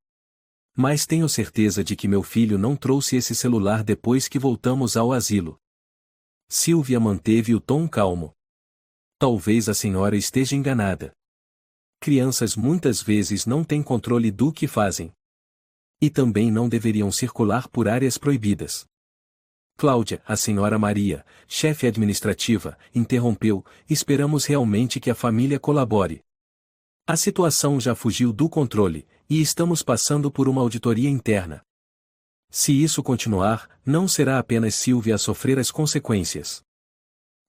Mas tenho certeza de que meu filho não trouxe esse celular depois que voltamos ao asilo. Sílvia manteve o tom calmo. Talvez a senhora esteja enganada. Crianças muitas vezes não têm controle do que fazem. E também não deveriam circular por áreas proibidas. Cláudia, a senhora Maria, chefe administrativa, interrompeu, esperamos realmente que a família colabore. A situação já fugiu do controle, e estamos passando por uma auditoria interna. Se isso continuar, não será apenas Sílvia a sofrer as consequências.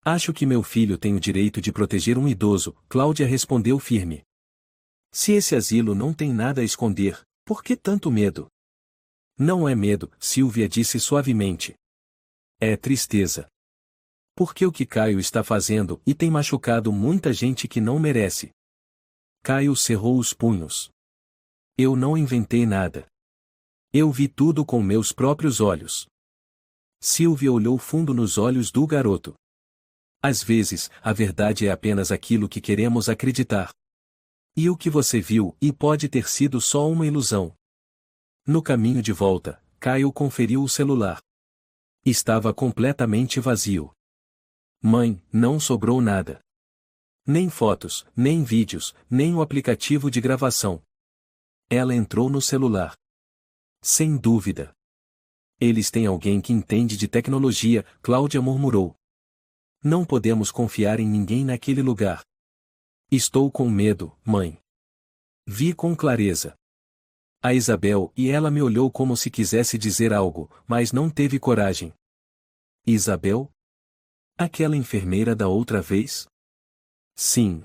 Acho que meu filho tem o direito de proteger um idoso, Cláudia respondeu firme. Se esse asilo não tem nada a esconder, por que tanto medo? Não é medo, Sílvia disse suavemente. É tristeza. Porque o que Caio está fazendo e tem machucado muita gente que não merece. Caio cerrou os punhos. Eu não inventei nada. Eu vi tudo com meus próprios olhos. Sylvia olhou fundo nos olhos do garoto. Às vezes, a verdade é apenas aquilo que queremos acreditar. E o que você viu e pode ter sido só uma ilusão. No caminho de volta, Caio conferiu o celular. Estava completamente vazio. Mãe, não sobrou nada. Nem fotos, nem vídeos, nem o aplicativo de gravação. Ela entrou no celular. Sem dúvida. Eles têm alguém que entende de tecnologia, Cláudia murmurou. Não podemos confiar em ninguém naquele lugar. Estou com medo, mãe. Vi com clareza. A Isabel e ela me olhou como se quisesse dizer algo, mas não teve coragem. Isabel? Aquela enfermeira da outra vez? Sim.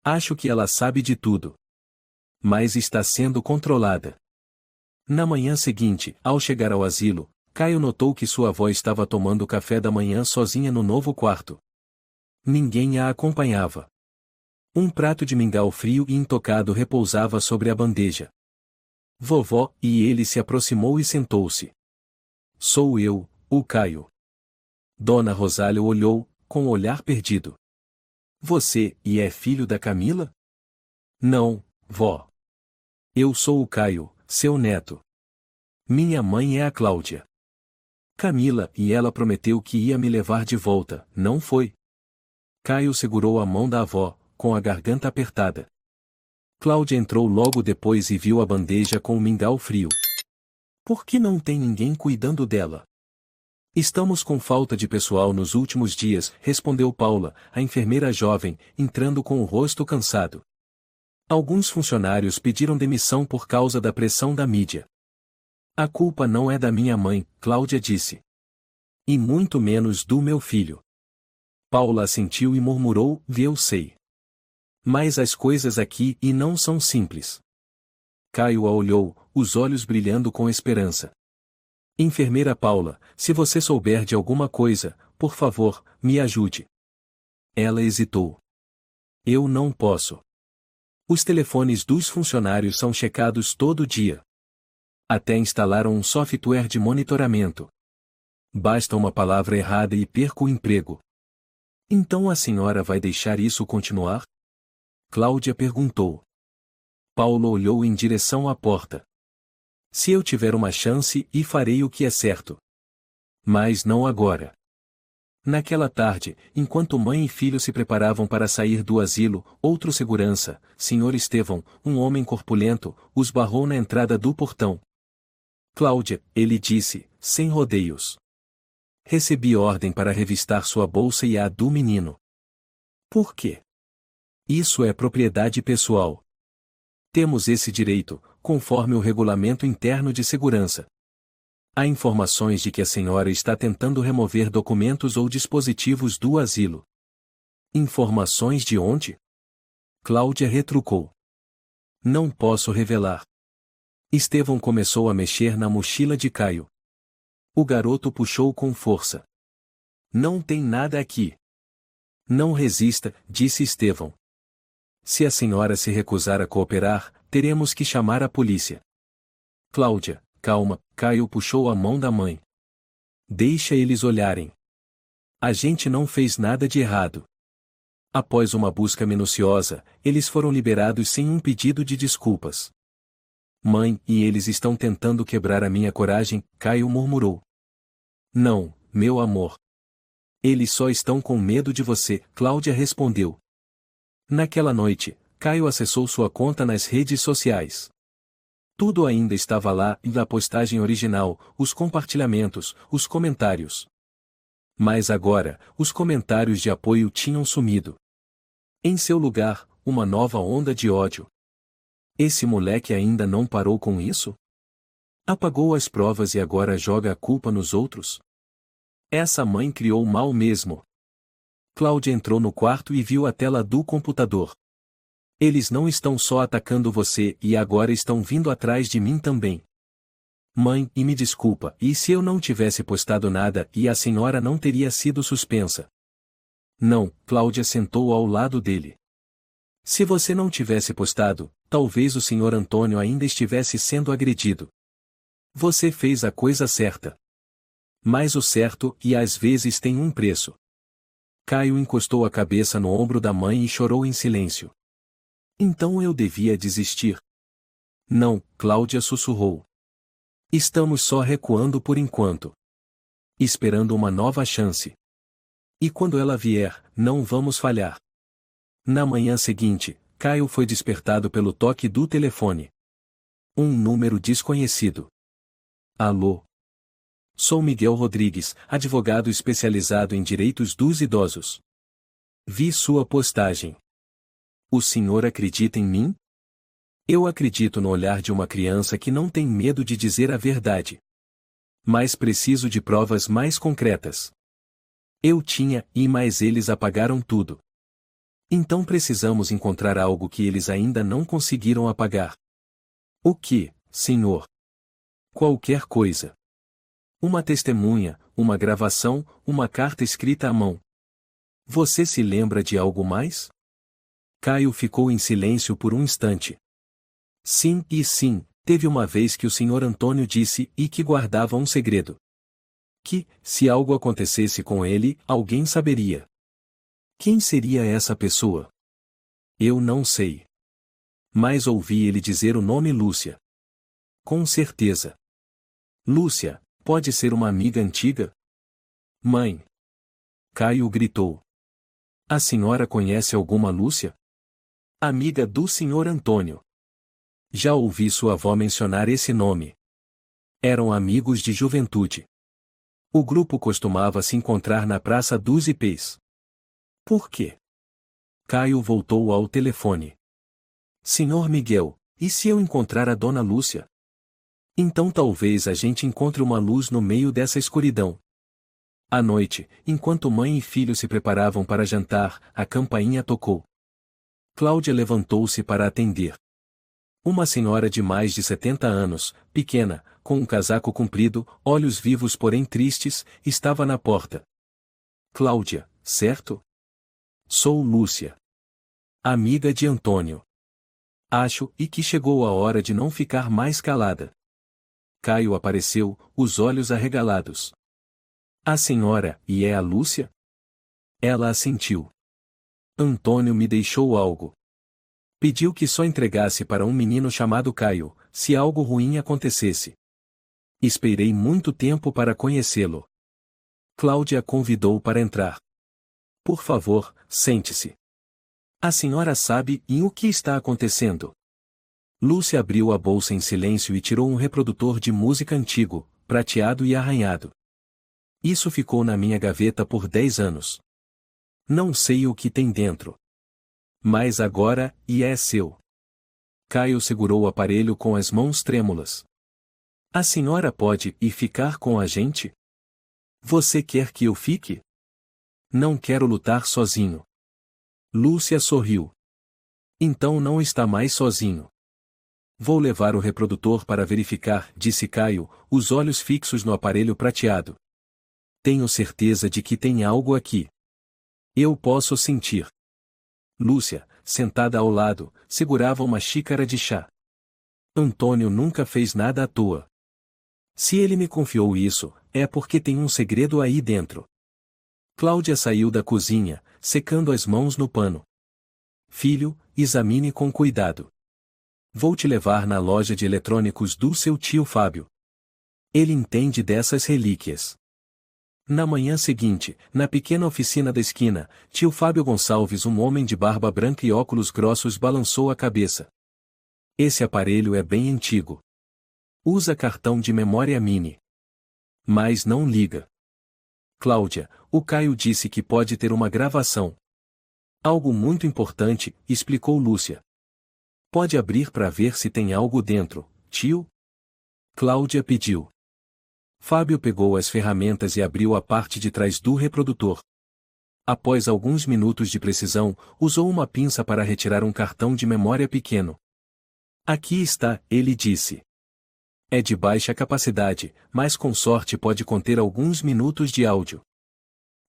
Acho que ela sabe de tudo. Mas está sendo controlada. Na manhã seguinte, ao chegar ao asilo, Caio notou que sua avó estava tomando café da manhã sozinha no novo quarto. Ninguém a acompanhava. Um prato de mingau frio e intocado repousava sobre a bandeja. Vovó, e ele se aproximou e sentou-se. Sou eu, o Caio. Dona Rosália olhou, com o olhar perdido. Você, e é filho da Camila? Não, vó. Eu sou o Caio, seu neto. Minha mãe é a Cláudia. Camila, e ela prometeu que ia me levar de volta, não foi? Caio segurou a mão da avó, com a garganta apertada. Cláudia entrou logo depois e viu a bandeja com o mingau frio. Por que não tem ninguém cuidando dela? Estamos com falta de pessoal nos últimos dias, respondeu Paula, a enfermeira jovem, entrando com o rosto cansado. Alguns funcionários pediram demissão por causa da pressão da mídia. A culpa não é da minha mãe, Cláudia disse. E muito menos do meu filho. Paula assentiu e murmurou, eu sei. Mas as coisas aqui e não são simples. Caio a olhou, os olhos brilhando com esperança. Enfermeira Paula, se você souber de alguma coisa, por favor, me ajude. Ela hesitou. Eu não posso. Os telefones dos funcionários são checados todo dia. Até instalaram um software de monitoramento. Basta uma palavra errada e perco o emprego. Então a senhora vai deixar isso continuar? Cláudia perguntou. Paulo olhou em direção à porta. Se eu tiver uma chance, e farei o que é certo. Mas não agora. Naquela tarde, enquanto mãe e filho se preparavam para sair do asilo, outro segurança, Sr. Estevão, um homem corpulento, os barrou na entrada do portão. Cláudia, ele disse, sem rodeios. Recebi ordem para revistar sua bolsa e a do menino. Por quê? Isso é propriedade pessoal. Temos esse direito, conforme o regulamento interno de segurança. Há informações de que a senhora está tentando remover documentos ou dispositivos do asilo. Informações de onde? Cláudia retrucou. Não posso revelar. Estevão começou a mexer na mochila de Caio. O garoto puxou com força. Não tem nada aqui. Não resista, disse Estevão. Se a senhora se recusar a cooperar, teremos que chamar a polícia. Cláudia, calma, Caio puxou a mão da mãe. Deixa eles olharem. A gente não fez nada de errado. Após uma busca minuciosa, eles foram liberados sem um pedido de desculpas. Mãe, e eles estão tentando quebrar a minha coragem, Caio murmurou. Não, meu amor. Eles só estão com medo de você, Cláudia respondeu. Naquela noite, Caio acessou sua conta nas redes sociais. Tudo ainda estava lá, e a postagem original, os compartilhamentos, os comentários. Mas agora, os comentários de apoio tinham sumido. Em seu lugar, uma nova onda de ódio. Esse moleque ainda não parou com isso? Apagou as provas e agora joga a culpa nos outros? Essa mãe criou mal mesmo. Cláudia entrou no quarto e viu a tela do computador. Eles não estão só atacando você e agora estão vindo atrás de mim também. Mãe, e me desculpa, e se eu não tivesse postado nada e a senhora não teria sido suspensa? Não, Cláudia sentou ao lado dele. Se você não tivesse postado, talvez o senhor Antônio ainda estivesse sendo agredido. Você fez a coisa certa. Mas o certo, e às vezes tem um preço. Caio encostou a cabeça no ombro da mãe e chorou em silêncio. Então eu devia desistir. Não, Cláudia sussurrou. Estamos só recuando por enquanto. Esperando uma nova chance. E quando ela vier, não vamos falhar. Na manhã seguinte, Caio foi despertado pelo toque do telefone. Um número desconhecido. Alô? Sou Miguel Rodrigues, advogado especializado em direitos dos idosos. Vi sua postagem. O senhor acredita em mim? Eu acredito no olhar de uma criança que não tem medo de dizer a verdade. Mas preciso de provas mais concretas. Eu tinha, mas eles apagaram tudo. Então precisamos encontrar algo que eles ainda não conseguiram apagar. O que, senhor? Qualquer coisa. Uma testemunha, uma gravação, uma carta escrita à mão. Você se lembra de algo mais? Caio ficou em silêncio por um instante. Sim, teve uma vez que o senhor Antônio disse e que guardava um segredo. Que, se algo acontecesse com ele, alguém saberia. Quem seria essa pessoa? Eu não sei. Mas ouvi ele dizer o nome Lúcia. Com certeza. Lúcia, pode ser uma amiga antiga? Mãe! Caio gritou. A senhora conhece alguma Lúcia? Amiga do senhor Antônio. Já ouvi sua avó mencionar esse nome. Eram amigos de juventude. O grupo costumava se encontrar na Praça dos Ipês. Por quê? Caio voltou ao telefone. Senhor Miguel, e se eu encontrar a dona Lúcia? Então talvez a gente encontre uma luz no meio dessa escuridão. À noite, enquanto mãe e filho se preparavam para jantar, a campainha tocou. Cláudia levantou-se para atender. Uma senhora de mais de 70 anos, pequena, com um casaco comprido, olhos vivos porém tristes, estava na porta. Cláudia, certo? Sou Lúcia. Amiga de Antônio. Acho, e que chegou a hora de não ficar mais calada. Caio apareceu, os olhos arregalados. A senhora, e é a Lúcia? Ela assentiu. Antônio me deixou algo. Pediu que só entregasse para um menino chamado Caio, se algo ruim acontecesse. Esperei muito tempo para conhecê-lo. Cláudia a convidou para entrar. Por favor, sente-se. A senhora sabe o que está acontecendo. Lúcia abriu a bolsa em silêncio e tirou um reprodutor de música antigo, prateado e arranhado. Isso ficou na minha gaveta por 10 anos. Não sei o que tem dentro. Mas agora, é seu. Caio segurou o aparelho com as mãos trêmulas. A senhora pode ficar com a gente? Você quer que eu fique? Não quero lutar sozinho. Lúcia sorriu. Então não está mais sozinho. Vou levar o reprodutor para verificar, disse Caio, os olhos fixos no aparelho prateado. Tenho certeza de que tem algo aqui. Eu posso sentir. Lúcia, sentada ao lado, segurava uma xícara de chá. Antônio nunca fez nada à toa. Se ele me confiou isso, é porque tem um segredo aí dentro. Cláudia saiu da cozinha, secando as mãos no pano. Filho, examine com cuidado. Vou te levar na loja de eletrônicos do seu tio Fábio. Ele entende dessas relíquias. Na manhã seguinte, na pequena oficina da esquina, tio Fábio Gonçalves, um homem de barba branca e óculos grossos, balançou a cabeça. Esse aparelho é bem antigo. Usa cartão de memória mini. Mas não liga. Cláudia, o Caio disse que pode ter uma gravação. Algo muito importante, explicou Lúcia. Pode abrir para ver se tem algo dentro, tio? Cláudia pediu. Fábio pegou as ferramentas e abriu a parte de trás do reprodutor. Após alguns minutos de precisão, usou uma pinça para retirar um cartão de memória pequeno. Aqui está, ele disse. É de baixa capacidade, mas com sorte pode conter alguns minutos de áudio.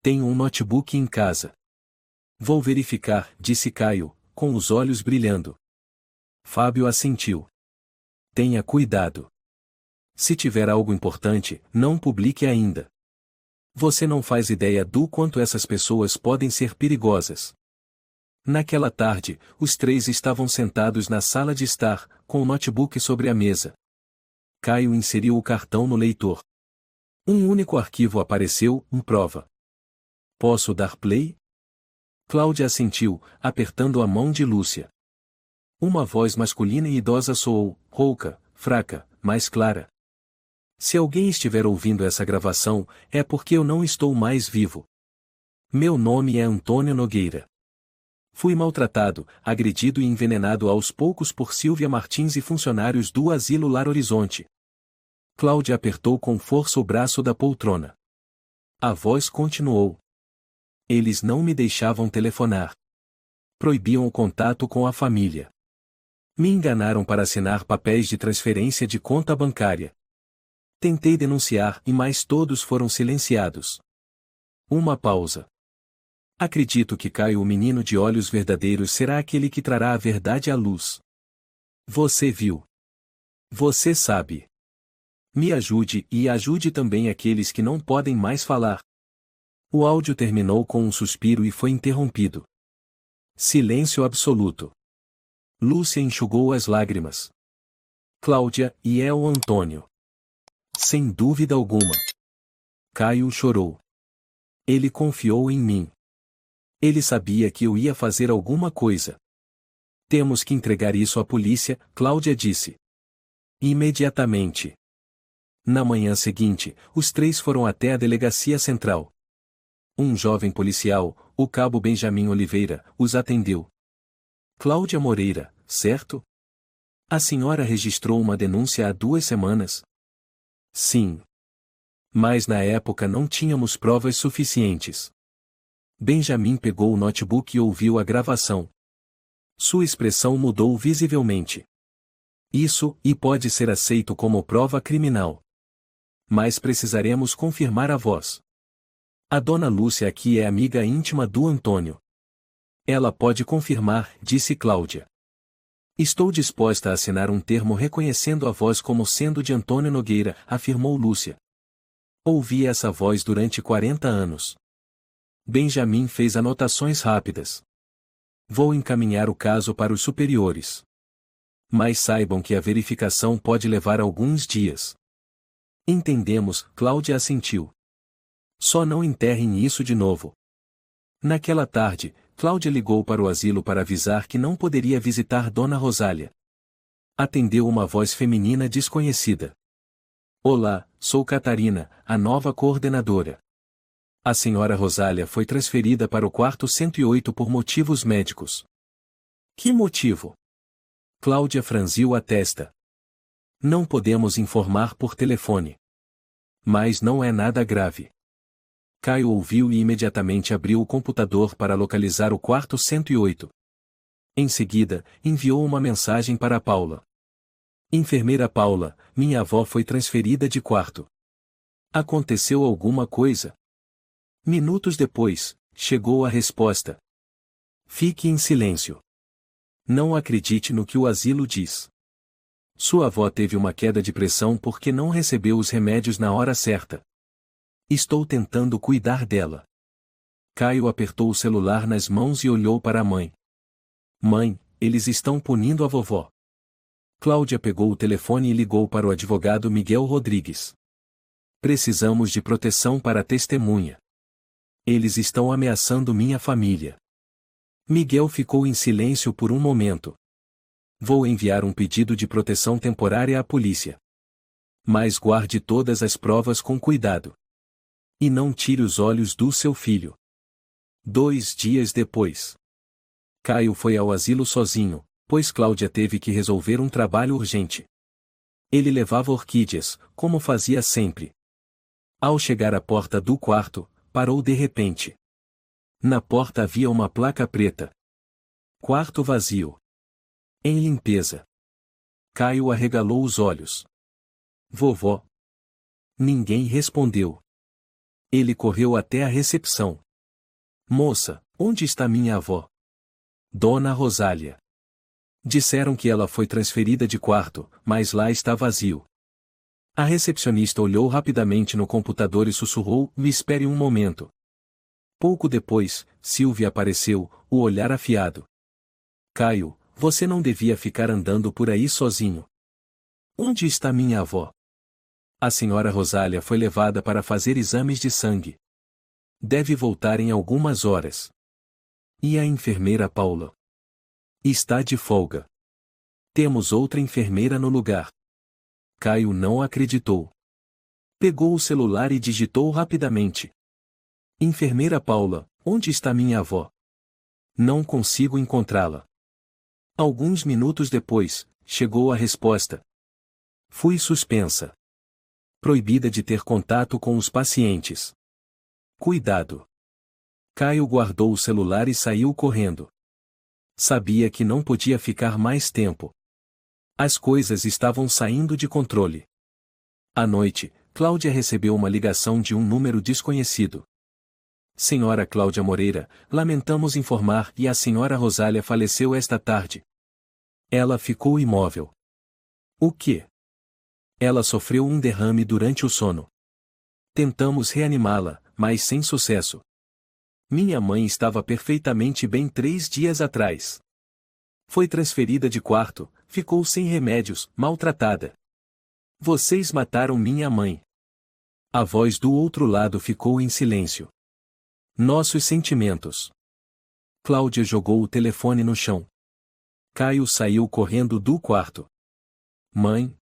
Tenho um notebook em casa. Vou verificar, disse Caio, com os olhos brilhando. Fábio assentiu. Tenha cuidado. Se tiver algo importante, não publique ainda. Você não faz ideia do quanto essas pessoas podem ser perigosas. Naquela tarde, os três estavam sentados na sala de estar, com o notebook sobre a mesa. Caio inseriu o cartão no leitor. Um único arquivo apareceu, prova. Posso dar play? Cláudia assentiu, apertando a mão de Lúcia. Uma voz masculina e idosa soou, rouca, fraca, mas clara. Se alguém estiver ouvindo essa gravação, é porque eu não estou mais vivo. Meu nome é Antônio Nogueira. Fui maltratado, agredido e envenenado aos poucos por Silvia Martins e funcionários do Asilo Lar Horizonte. Cláudia apertou com força o braço da poltrona. A voz continuou. Eles não me deixavam telefonar. Proibiam o contato com a família. Me enganaram para assinar papéis de transferência de conta bancária. Tentei denunciar mas todos foram silenciados. Uma pausa. Acredito que Caio, o menino de olhos verdadeiros, será aquele que trará a verdade à luz. Você viu. Você sabe. Me ajude e ajude também aqueles que não podem mais falar. O áudio terminou com um suspiro e foi interrompido. Silêncio absoluto. Lúcia enxugou as lágrimas. Cláudia, e é o Antônio. Sem dúvida alguma. Caio chorou. Ele confiou em mim. Ele sabia que eu ia fazer alguma coisa. Temos que entregar isso à polícia, Cláudia disse. Imediatamente. Na manhã seguinte, os três foram até a delegacia central. Um jovem policial, o cabo Benjamin Oliveira, os atendeu. Cláudia Moreira, certo? A senhora registrou uma denúncia há 2 semanas? Sim. Mas na época não tínhamos provas suficientes. Benjamin pegou o notebook e ouviu a gravação. Sua expressão mudou visivelmente. Isso pode ser aceito como prova criminal. Mas precisaremos confirmar a voz. A dona Lúcia aqui é amiga íntima do Antônio. Ela pode confirmar, disse Cláudia. Estou disposta a assinar um termo reconhecendo a voz como sendo de Antônio Nogueira, afirmou Lúcia. Ouvi essa voz durante 40 anos. Benjamin fez anotações rápidas. Vou encaminhar o caso para os superiores. Mas saibam que a verificação pode levar alguns dias. Entendemos, Cláudia assentiu. Só não enterrem isso de novo. Naquela tarde, Cláudia ligou para o asilo para avisar que não poderia visitar Dona Rosália. Atendeu uma voz feminina desconhecida. Olá, sou Catarina, a nova coordenadora. A senhora Rosália foi transferida para o quarto 108 por motivos médicos. Que motivo? Cláudia franziu a testa. Não podemos informar por telefone. Mas não é nada grave. Caio ouviu e imediatamente abriu o computador para localizar o quarto 108. Em seguida, enviou uma mensagem para Paula. Enfermeira Paula, minha avó foi transferida de quarto. Aconteceu alguma coisa? Minutos depois, chegou a resposta. Fique em silêncio. Não acredite no que o asilo diz. Sua avó teve uma queda de pressão porque não recebeu os remédios na hora certa. Estou tentando cuidar dela. Caio apertou o celular nas mãos e olhou para a mãe. Mãe, eles estão punindo a vovó. Cláudia pegou o telefone e ligou para o advogado Miguel Rodrigues. Precisamos de proteção para a testemunha. Eles estão ameaçando minha família. Miguel ficou em silêncio por um momento. Vou enviar um pedido de proteção temporária à polícia. Mas guarde todas as provas com cuidado. E não tire os olhos do seu filho. 2 dias depois. Caio foi ao asilo sozinho, pois Cláudia teve que resolver um trabalho urgente. Ele levava orquídeas, como fazia sempre. Ao chegar à porta do quarto, parou de repente. Na porta havia uma placa preta. Quarto vazio. Em limpeza. Caio arregalou os olhos. Vovó. Ninguém respondeu. Ele correu até a recepção. Moça, onde está minha avó? Dona Rosália. Disseram que ela foi transferida de quarto, mas lá está vazio. A recepcionista olhou rapidamente no computador e sussurrou: "Me espere um momento." Pouco depois, Sylvia apareceu, o olhar afiado. Caio, você não devia ficar andando por aí sozinho. Onde está minha avó? A senhora Rosália foi levada para fazer exames de sangue. Deve voltar em algumas horas. E a enfermeira Paula? Está de folga. Temos outra enfermeira no lugar. Caio não acreditou. Pegou o celular e digitou rapidamente. Enfermeira Paula, onde está minha avó? Não consigo encontrá-la. Alguns minutos depois, chegou a resposta. Fui suspensa. Proibida de ter contato com os pacientes. Cuidado. Caio guardou o celular e saiu correndo. Sabia que não podia ficar mais tempo. As coisas estavam saindo de controle. À noite, Cláudia recebeu uma ligação de um número desconhecido. Senhora Cláudia Moreira, lamentamos informar que a senhora Rosália faleceu esta tarde. Ela ficou imóvel. O quê? Ela sofreu um derrame durante o sono. Tentamos reanimá-la, mas sem sucesso. Minha mãe estava perfeitamente bem 3 dias atrás. Foi transferida de quarto, ficou sem remédios, maltratada. Vocês mataram minha mãe. A voz do outro lado ficou em silêncio. Nossos sentimentos. Cláudia jogou o telefone no chão. Caio saiu correndo do quarto. Mãe?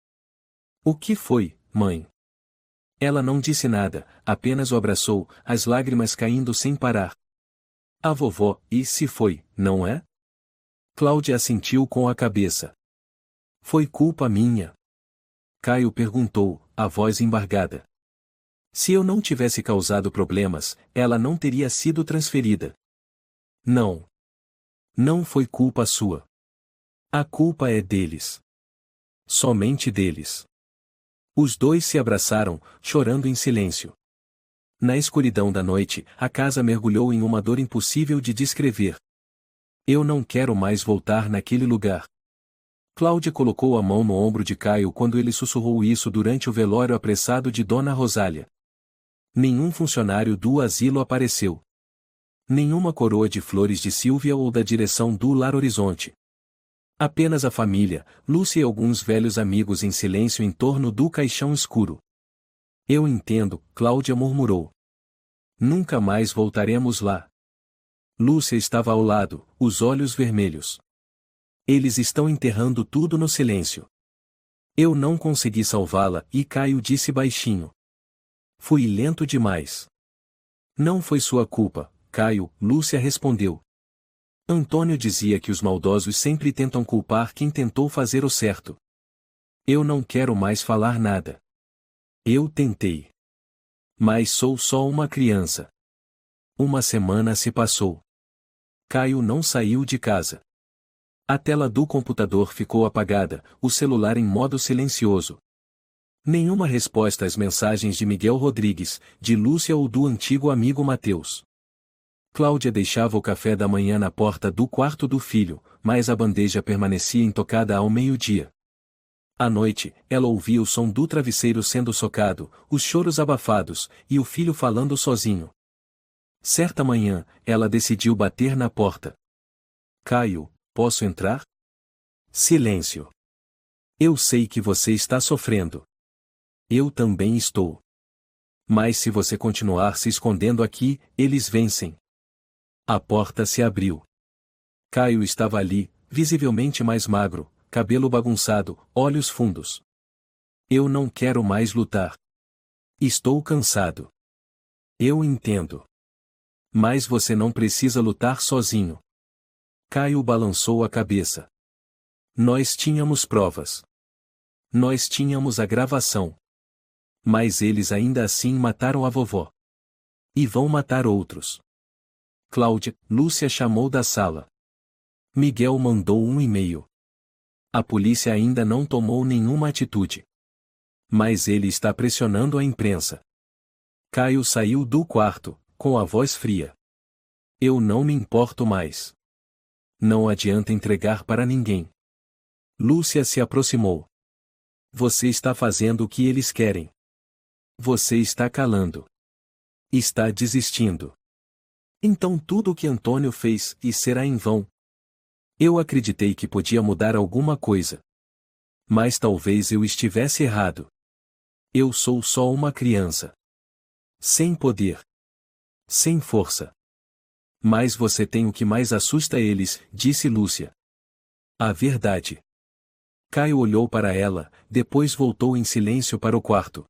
O que foi, mãe? Ela não disse nada, apenas o abraçou, as lágrimas caindo sem parar. A vovó, e se foi, não é? Cláudia assentiu com a cabeça. Foi culpa minha? Caio perguntou, a voz embargada. Se eu não tivesse causado problemas, ela não teria sido transferida. Não. Não foi culpa sua. A culpa é deles. Somente deles. Os dois se abraçaram, chorando em silêncio. Na escuridão da noite, a casa mergulhou em uma dor impossível de descrever. Eu não quero mais voltar naquele lugar. Cláudia colocou a mão no ombro de Caio quando ele sussurrou isso durante o velório apressado de Dona Rosália. Nenhum funcionário do asilo apareceu. Nenhuma coroa de flores de Sylvia ou da direção do Lar Horizonte. Apenas a família, Lúcia e alguns velhos amigos em silêncio em torno do caixão escuro. Eu entendo, Cláudia murmurou. Nunca mais voltaremos lá. Lúcia estava ao lado, os olhos vermelhos. Eles estão enterrando tudo no silêncio. Eu não consegui salvá-la, e Caio disse baixinho. Fui lento demais. Não foi sua culpa, Caio, Lúcia respondeu. Antônio dizia que os maldosos sempre tentam culpar quem tentou fazer o certo. Eu não quero mais falar nada. Eu tentei. Mas sou só uma criança. Uma semana se passou. Caio não saiu de casa. A tela do computador ficou apagada, o celular em modo silencioso. Nenhuma resposta às mensagens de Miguel Rodrigues, de Lúcia ou do antigo amigo Mateus. Cláudia deixava o café da manhã na porta do quarto do filho, mas a bandeja permanecia intocada ao meio-dia. À noite, ela ouvia o som do travesseiro sendo socado, os choros abafados, e o filho falando sozinho. Certa manhã, ela decidiu bater na porta. Caio, posso entrar? Silêncio. Eu sei que você está sofrendo. Eu também estou. Mas se você continuar se escondendo aqui, eles vencem. A porta se abriu. Caio estava ali, visivelmente mais magro, cabelo bagunçado, olhos fundos. Eu não quero mais lutar. Estou cansado. Eu entendo. Mas você não precisa lutar sozinho. Caio balançou a cabeça. Nós tínhamos provas. Nós tínhamos a gravação. Mas eles ainda assim mataram a vovó. E vão matar outros. Cláudia, Lúcia chamou da sala. Miguel mandou um e-mail. A polícia ainda não tomou nenhuma atitude. Mas ele está pressionando a imprensa. Caio saiu do quarto, com a voz fria. Eu não me importo mais. Não adianta entregar para ninguém. Lúcia se aproximou. Você está fazendo o que eles querem. Você está calando. Está desistindo. Então tudo o que Antônio fez será em vão. Eu acreditei que podia mudar alguma coisa. Mas talvez eu estivesse errado. Eu sou só uma criança. Sem poder. Sem força. Mas você tem o que mais assusta eles, disse Lúcia. A verdade. Caio olhou para ela, depois voltou em silêncio para o quarto.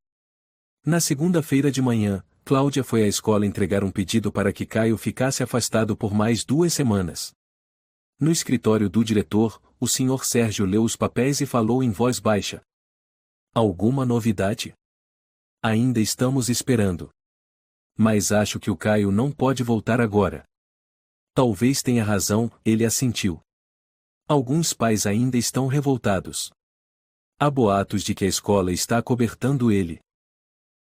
Na segunda-feira de manhã, Cláudia foi à escola entregar um pedido para que Caio ficasse afastado por mais 2 semanas. No escritório do diretor, o Sr. Sérgio leu os papéis e falou em voz baixa. Alguma novidade? Ainda estamos esperando. Mas acho que o Caio não pode voltar agora. Talvez tenha razão, ele assentiu. Alguns pais ainda estão revoltados. Há boatos de que a escola está acobertando ele.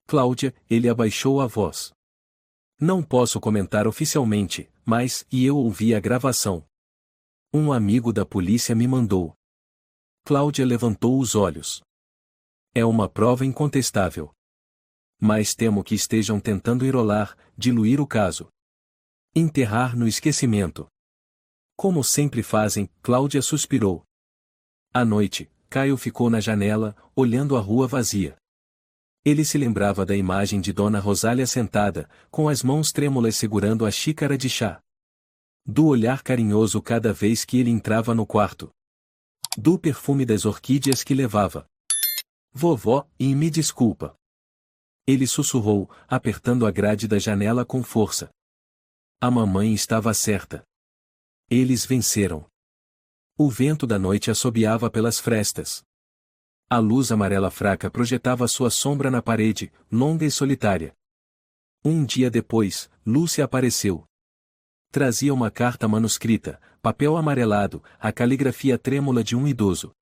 Cláudia, ele abaixou a voz. Não posso comentar oficialmente, mas eu ouvi a gravação. Um amigo da polícia me mandou. Cláudia levantou os olhos. É uma prova incontestável. Mas temo que estejam tentando enrolar, diluir o caso. Enterrar no esquecimento. Como sempre fazem, Cláudia suspirou. À noite, Caio ficou na janela, olhando a rua vazia. Ele se lembrava da imagem de Dona Rosália sentada, com as mãos trêmulas segurando a xícara de chá. Do olhar carinhoso cada vez que ele entrava no quarto. Do perfume das orquídeas que levava. Vovó, me desculpa. Ele sussurrou, apertando a grade da janela com força. A mamãe estava certa. Eles venceram. O vento da noite assobiava pelas frestas. A luz amarela fraca projetava sua sombra na parede, longa e solitária. Um dia depois, Lúcia apareceu. Trazia uma carta manuscrita, papel amarelado, a caligrafia trêmula de um idoso.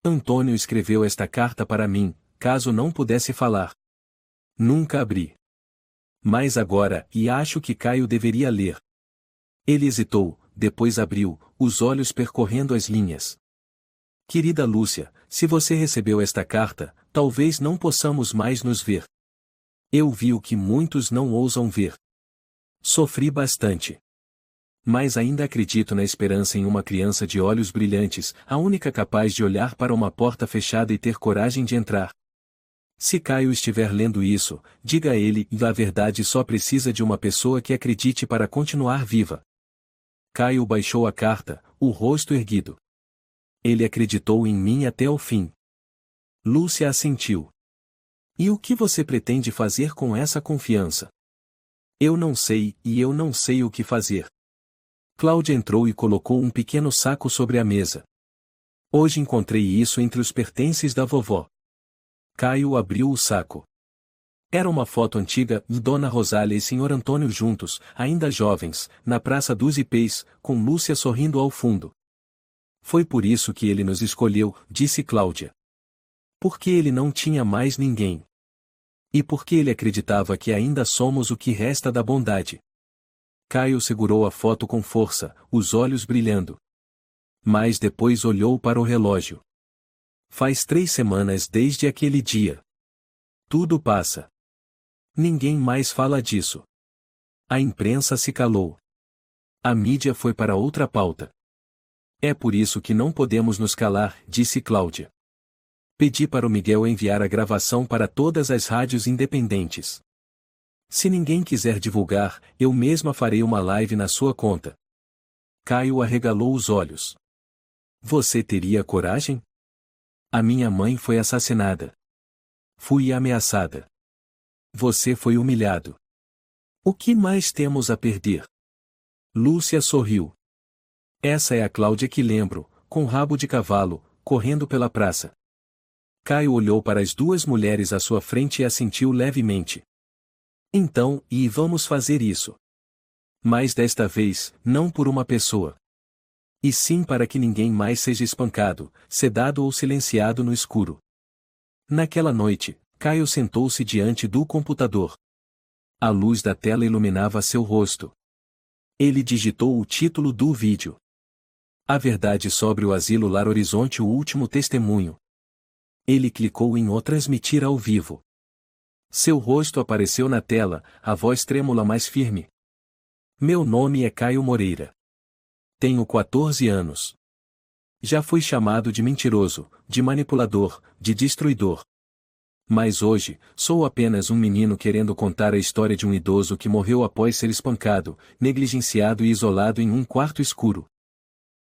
Antônio escreveu esta carta para mim, caso não pudesse falar. Nunca abri. Mas agora, acho que Caio deveria ler. Ele hesitou, depois abriu, os olhos percorrendo as linhas. Querida Lúcia, se você recebeu esta carta, talvez não possamos mais nos ver. Eu vi o que muitos não ousam ver. Sofri bastante. Mas ainda acredito na esperança em uma criança de olhos brilhantes, a única capaz de olhar para uma porta fechada e ter coragem de entrar. Se Caio estiver lendo isso, diga a ele que a verdade só precisa de uma pessoa que acredite para continuar viva. Caio baixou a carta, o rosto erguido. Ele acreditou em mim até o fim. Lúcia assentiu. E o que você pretende fazer com essa confiança? Eu não sei, e eu não sei o que fazer. Cláudia entrou e colocou um pequeno saco sobre a mesa. Hoje encontrei isso entre os pertences da vovó. Caio abriu o saco. Era uma foto antiga de Dona Rosália e Sr. Antônio juntos, ainda jovens, na Praça dos Ipês, com Lúcia sorrindo ao fundo. Foi por isso que ele nos escolheu, disse Cláudia. Porque ele não tinha mais ninguém. E porque ele acreditava que ainda somos o que resta da bondade. Caio segurou a foto com força, os olhos brilhando. Mas depois olhou para o relógio. Faz 3 semanas desde aquele dia. Tudo passa. Ninguém mais fala disso. A imprensa se calou. A mídia foi para outra pauta. É por isso que não podemos nos calar, disse Cláudia. Pedi para o Miguel enviar a gravação para todas as rádios independentes. Se ninguém quiser divulgar, eu mesma farei uma live na sua conta. Caio arregalou os olhos. Você teria coragem? A minha mãe foi assassinada. Fui ameaçada. Você foi humilhado. O que mais temos a perder? Lúcia sorriu. Essa é a Cláudia que lembro, com rabo de cavalo, correndo pela praça. Caio olhou para as 2 mulheres à sua frente e assentiu levemente. Então, vamos fazer isso. Mas desta vez, não por uma pessoa. E sim para que ninguém mais seja espancado, sedado ou silenciado no escuro. Naquela noite, Caio sentou-se diante do computador. A luz da tela iluminava seu rosto. Ele digitou o título do vídeo. A verdade sobre o asilo Lar Horizonte, o último testemunho. Ele clicou em o transmitir ao vivo. Seu rosto apareceu na tela, a voz trêmula mais firme. Meu nome é Caio Moreira. Tenho 14 anos. Já fui chamado de mentiroso, de manipulador, de destruidor. Mas hoje, sou apenas um menino querendo contar a história de um idoso que morreu após ser espancado, negligenciado e isolado em um quarto escuro.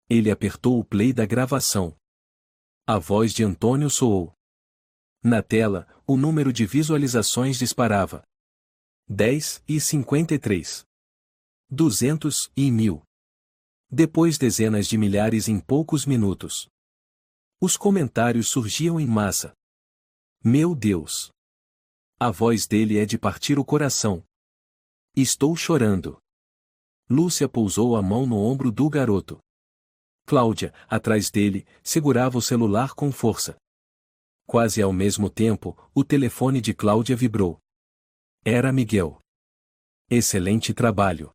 Ele apertou o play da gravação. A voz de Antônio soou. Na tela, o número de visualizações disparava. 10 e 53. 200 e 1000. Depois dezenas de milhares em poucos minutos. Os comentários surgiam em massa. Meu Deus! A voz dele é de partir o coração. Estou chorando. Lúcia pousou a mão no ombro do garoto. Cláudia, atrás dele, segurava o celular com força. Quase ao mesmo tempo, o telefone de Cláudia vibrou. Era Miguel. Excelente trabalho.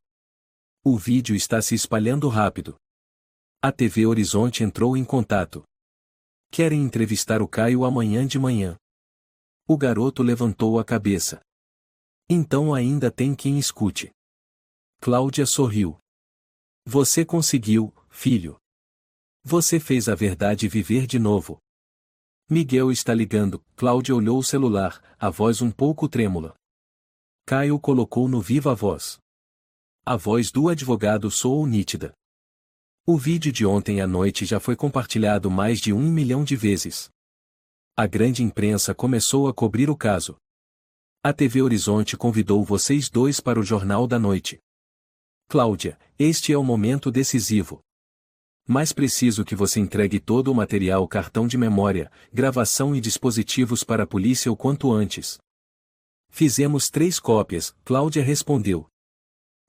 O vídeo está se espalhando rápido. A TV Horizonte entrou em contato. Querem entrevistar o Caio amanhã de manhã. O garoto levantou a cabeça. Então ainda tem quem escute. Cláudia sorriu. Você conseguiu, filho. Você fez a verdade viver de novo. Miguel está ligando. Cláudia olhou o celular, a voz um pouco trêmula. Caio colocou no viva voz. A voz do advogado soou nítida. O vídeo de ontem à noite já foi compartilhado mais de 1 milhão de vezes. A grande imprensa começou a cobrir o caso. A TV Horizonte convidou vocês dois para o Jornal da Noite. Cláudia, este é o momento decisivo. Mas preciso que você entregue todo o material, cartão de memória, gravação e dispositivos para a polícia o quanto antes. Fizemos 3 cópias, Cláudia respondeu.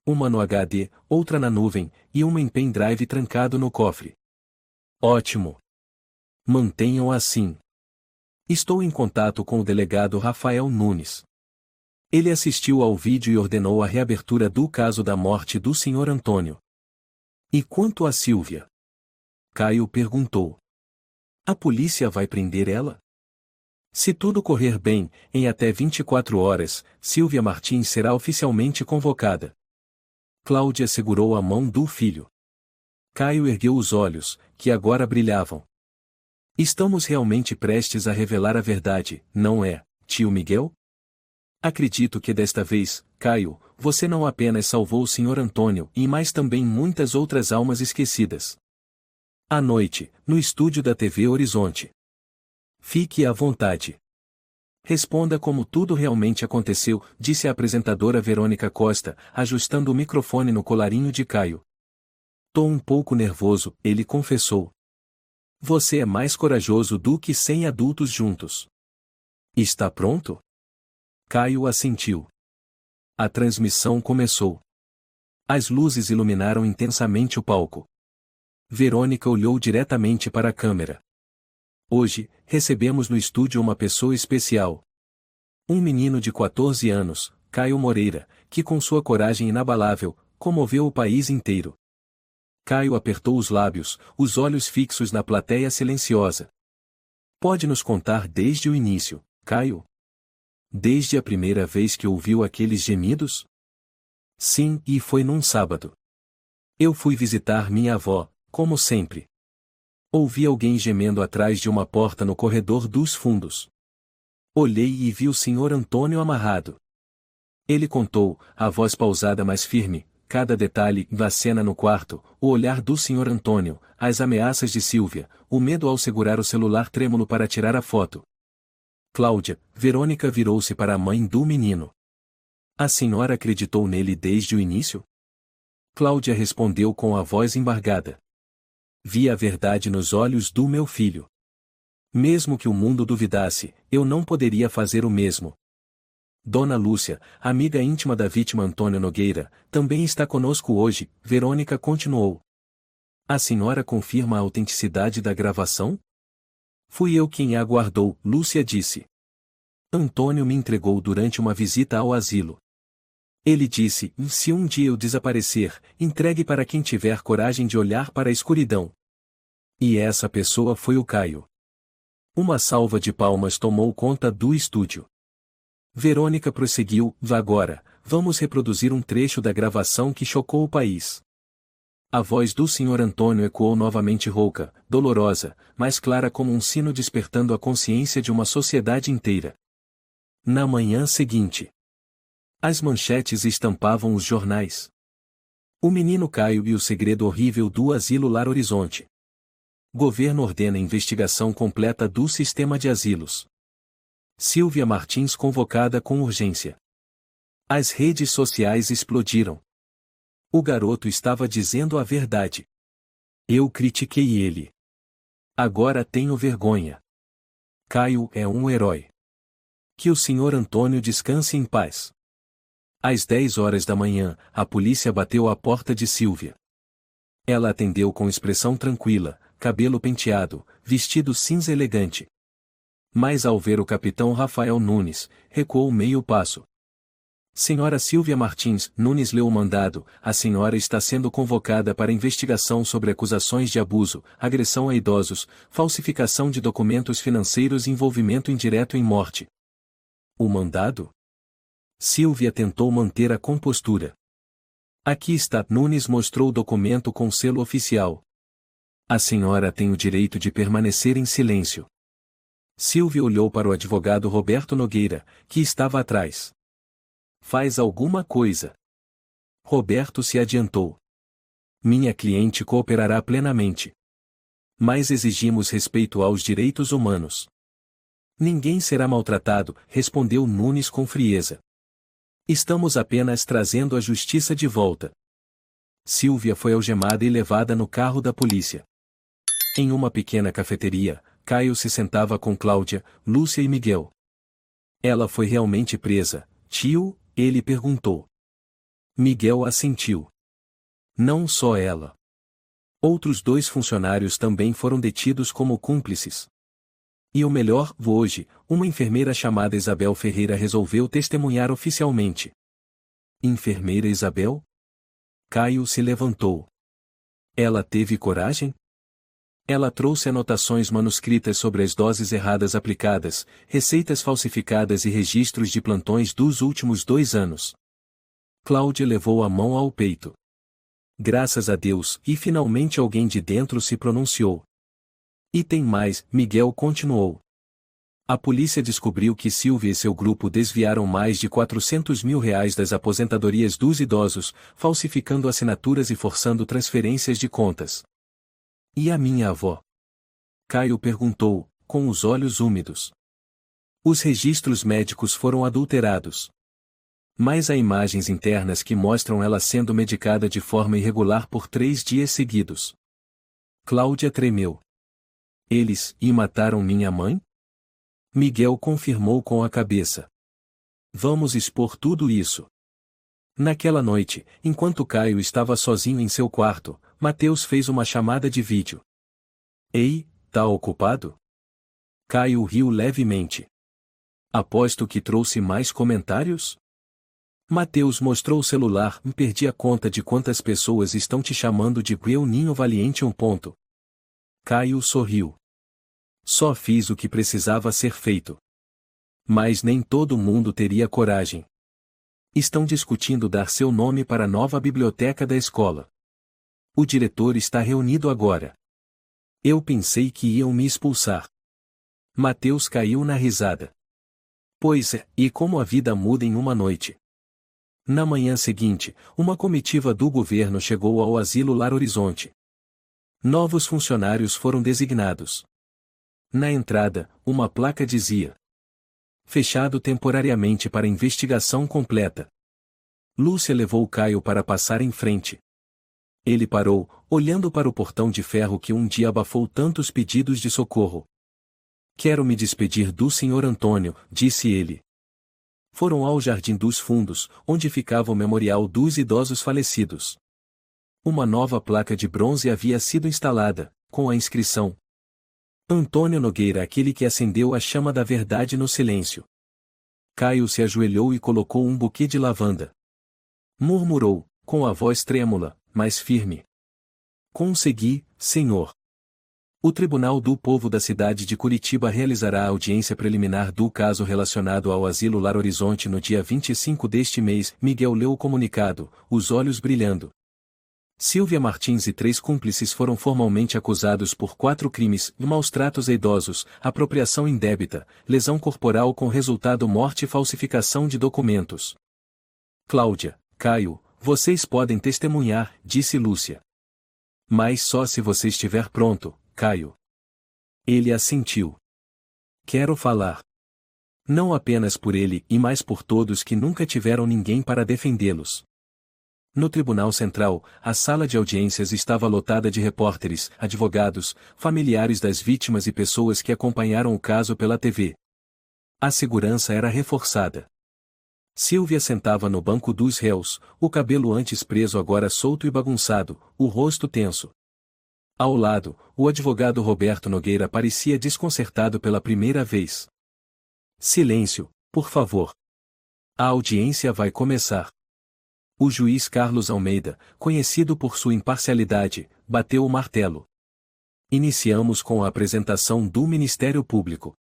Uma no HD, outra na nuvem, e uma em pendrive trancado no cofre. Ótimo. Mantenham assim. Estou em contato com o delegado Rafael Nunes. Ele assistiu ao vídeo e ordenou a reabertura do caso da morte do Sr. Antônio. E quanto a Sílvia? Caio perguntou. A polícia vai prender ela? Se tudo correr bem, em até 24 horas, Sílvia Martins será oficialmente convocada. Cláudia segurou a mão do filho. Caio ergueu os olhos, que agora brilhavam. Estamos realmente prestes a revelar a verdade, não é, tio Miguel? Acredito que desta vez, Caio, você não apenas salvou o Sr. Antônio, mas também muitas outras almas esquecidas. À noite, no estúdio da TV Horizonte. Fique à vontade. Responda como tudo realmente aconteceu, disse a apresentadora Verônica Costa, ajustando o microfone no colarinho de Caio. Tô um pouco nervoso, ele confessou. Você é mais corajoso do que 100 adultos juntos. Está pronto? Caio assentiu. A transmissão começou. As luzes iluminaram intensamente o palco. Verônica olhou diretamente para a câmera. Hoje, recebemos no estúdio uma pessoa especial. Um menino de 14 anos, Caio Moreira, que com sua coragem inabalável, comoveu o país inteiro. Caio apertou os lábios, os olhos fixos na plateia silenciosa. Pode nos contar desde o início, Caio? Desde a primeira vez que ouviu aqueles gemidos? Sim, e foi num sábado. Eu fui visitar minha avó, como sempre. Ouvi alguém gemendo atrás de uma porta no corredor dos fundos. Olhei e vi o Sr. Antônio amarrado. Ele contou, a voz pausada mas firme, cada detalhe da cena no quarto, o olhar do Sr. Antônio, as ameaças de Sílvia, o medo ao segurar o celular trêmulo para tirar a foto. Cláudia, Verônica virou-se para a mãe do menino. A senhora acreditou nele desde o início? Cláudia respondeu com a voz embargada. Vi a verdade nos olhos do meu filho. Mesmo que o mundo duvidasse, eu não poderia fazer o mesmo. Dona Lúcia, amiga íntima da vítima Antônio Nogueira, também está conosco hoje, Verônica continuou. A senhora confirma a autenticidade da gravação? Fui eu quem a guardou, Lúcia disse. Antônio me entregou durante uma visita ao asilo. Ele disse, se um dia eu desaparecer, entregue para quem tiver coragem de olhar para a escuridão. E essa pessoa foi o Caio. Uma salva de palmas tomou conta do estúdio. Verônica prosseguiu, agora, vamos reproduzir um trecho da gravação que chocou o país. A voz do Sr. Antônio ecoou novamente rouca, dolorosa, mas clara como um sino despertando a consciência de uma sociedade inteira. Na manhã seguinte, as manchetes estampavam os jornais. O menino Caio e o segredo horrível do asilo Lar Horizonte. Governo ordena investigação completa do sistema de asilos. Silvia Martins convocada com urgência. As redes sociais explodiram. O garoto estava dizendo a verdade. Eu critiquei ele. Agora tenho vergonha. Caio é um herói. Que o Sr. Antônio descanse em paz. Às 10 horas da manhã, a polícia bateu à porta de Silvia. Ela atendeu com expressão tranquila, cabelo penteado, vestido cinza elegante. Mas ao ver o capitão Rafael Nunes, recuou meio passo. Senhora Silvia Martins, Nunes leu o mandado, a senhora está sendo convocada para investigação sobre acusações de abuso, agressão a idosos, falsificação de documentos financeiros e envolvimento indireto em morte. O mandado? Silvia tentou manter a compostura. Aqui está, Nunes mostrou o documento com selo oficial. A senhora tem o direito de permanecer em silêncio. Silvia olhou para o advogado Roberto Nogueira, que estava atrás. Faz alguma coisa. Roberto se adiantou. Minha cliente cooperará plenamente. Mas exigimos respeito aos direitos humanos. Ninguém será maltratado, respondeu Nunes com frieza. Estamos apenas trazendo a justiça de volta. Silvia foi algemada e levada no carro da polícia. Em uma pequena cafeteria, Caio se sentava com Cláudia, Lúcia e Miguel. Ela foi realmente presa, tio? Ele perguntou. Miguel assentiu. Não só ela. Outros 2 funcionários também foram detidos como cúmplices. E o melhor, hoje, uma enfermeira chamada Isabel Ferreira resolveu testemunhar oficialmente. Enfermeira Isabel? Caio se levantou. Ela teve coragem? Ela trouxe anotações manuscritas sobre as doses erradas aplicadas, receitas falsificadas e registros de plantões dos últimos 2 anos. Cláudia levou a mão ao peito. Graças a Deus, e finalmente alguém de dentro se pronunciou. E tem mais, Miguel continuou. A polícia descobriu que Silvia e seu grupo desviaram mais de R$ 400 mil das aposentadorias dos idosos, falsificando assinaturas e forçando transferências de contas. E a minha avó? Caio perguntou, com os olhos úmidos. Os registros médicos foram adulterados. Mas há imagens internas que mostram ela sendo medicada de forma irregular por 3 dias seguidos. Cláudia tremeu. Eles mataram minha mãe? Miguel confirmou com a cabeça. Vamos expor tudo isso. Naquela noite, enquanto Caio estava sozinho em seu quarto, Mateus fez uma chamada de vídeo. Ei, tá ocupado? Caio riu levemente. Aposto que trouxe mais comentários? Mateus mostrou o celular. Perdi a conta de quantas pessoas estão te chamando de Ninho Valiente. Caio sorriu. Só fiz o que precisava ser feito. Mas nem todo mundo teria coragem. Estão discutindo dar seu nome para a nova biblioteca da escola. O diretor está reunido agora. Eu pensei que iam me expulsar. Mateus caiu na risada. Pois é, e como a vida muda em uma noite. Na manhã seguinte, uma comitiva do governo chegou ao asilo Lar Horizonte. Novos funcionários foram designados. Na entrada, uma placa dizia: fechado temporariamente para investigação completa. Lúcia levou Caio para passar em frente. Ele parou, olhando para o portão de ferro que um dia abafou tantos pedidos de socorro. Quero me despedir do Sr. Antônio, disse ele. Foram ao Jardim dos Fundos, onde ficava o memorial dos idosos falecidos. Uma nova placa de bronze havia sido instalada, com a inscrição: Antônio Nogueira, aquele que acendeu a chama da verdade no silêncio. Caio se ajoelhou e colocou um buquê de lavanda. Murmurou, com a voz trêmula, mas firme. Consegui, senhor. O Tribunal do Povo da cidade de Curitiba realizará a audiência preliminar do caso relacionado ao Asilo Lar Horizonte no dia 25 deste mês. Miguel leu o comunicado, os olhos brilhando. Silvia Martins e 3 cúmplices foram formalmente acusados por 4 crimes: maus tratos a idosos, apropriação indébita, lesão corporal com resultado morte e falsificação de documentos. Cláudia, Caio, vocês podem testemunhar, disse Lúcia. Mas só se você estiver pronto, Caio. Ele assentiu. Quero falar. Não apenas por ele, e mais por todos que nunca tiveram ninguém para defendê-los. No Tribunal Central, a sala de audiências estava lotada de repórteres, advogados, familiares das vítimas e pessoas que acompanharam o caso pela TV. A segurança era reforçada. Silvia sentava no banco dos réus, o cabelo antes preso agora solto e bagunçado, o rosto tenso. Ao lado, o advogado Roberto Nogueira parecia desconcertado pela primeira vez. Silêncio, por favor. A audiência vai começar. O juiz Carlos Almeida, conhecido por sua imparcialidade, bateu o martelo. Iniciamos com a apresentação do Ministério Público.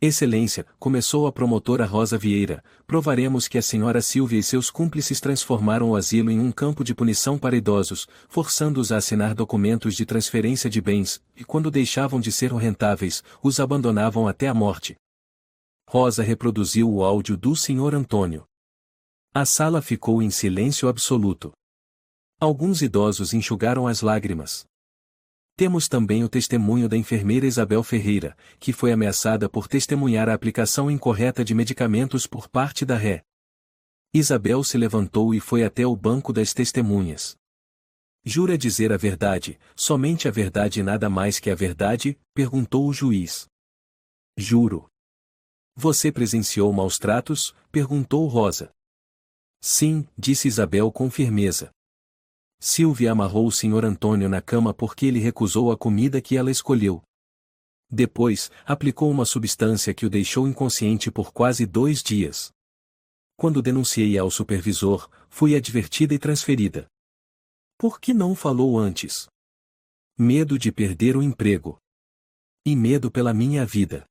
Excelência, começou a promotora Rosa Vieira, provaremos que a senhora Silvia e seus cúmplices transformaram o asilo em um campo de punição para idosos, forçando-os a assinar documentos de transferência de bens, e quando deixavam de ser rentáveis, os abandonavam até a morte. Rosa reproduziu o áudio do Sr. Antônio. A sala ficou em silêncio absoluto. Alguns idosos enxugaram as lágrimas. Temos também o testemunho da enfermeira Isabel Ferreira, que foi ameaçada por testemunhar a aplicação incorreta de medicamentos por parte da ré. Isabel se levantou e foi até o banco das testemunhas. Jura dizer a verdade, somente a verdade e nada mais que a verdade? Perguntou o juiz. Juro. Você presenciou maus tratos? Perguntou Rosa. Sim, disse Isabel com firmeza. Silvia amarrou o Sr. Antônio na cama porque ele recusou a comida que ela escolheu. Depois, aplicou uma substância que o deixou inconsciente por quase 2 dias. Quando denunciei ao supervisor, fui advertida e transferida. Por que não falou antes? Medo de perder o emprego. E medo pela minha vida.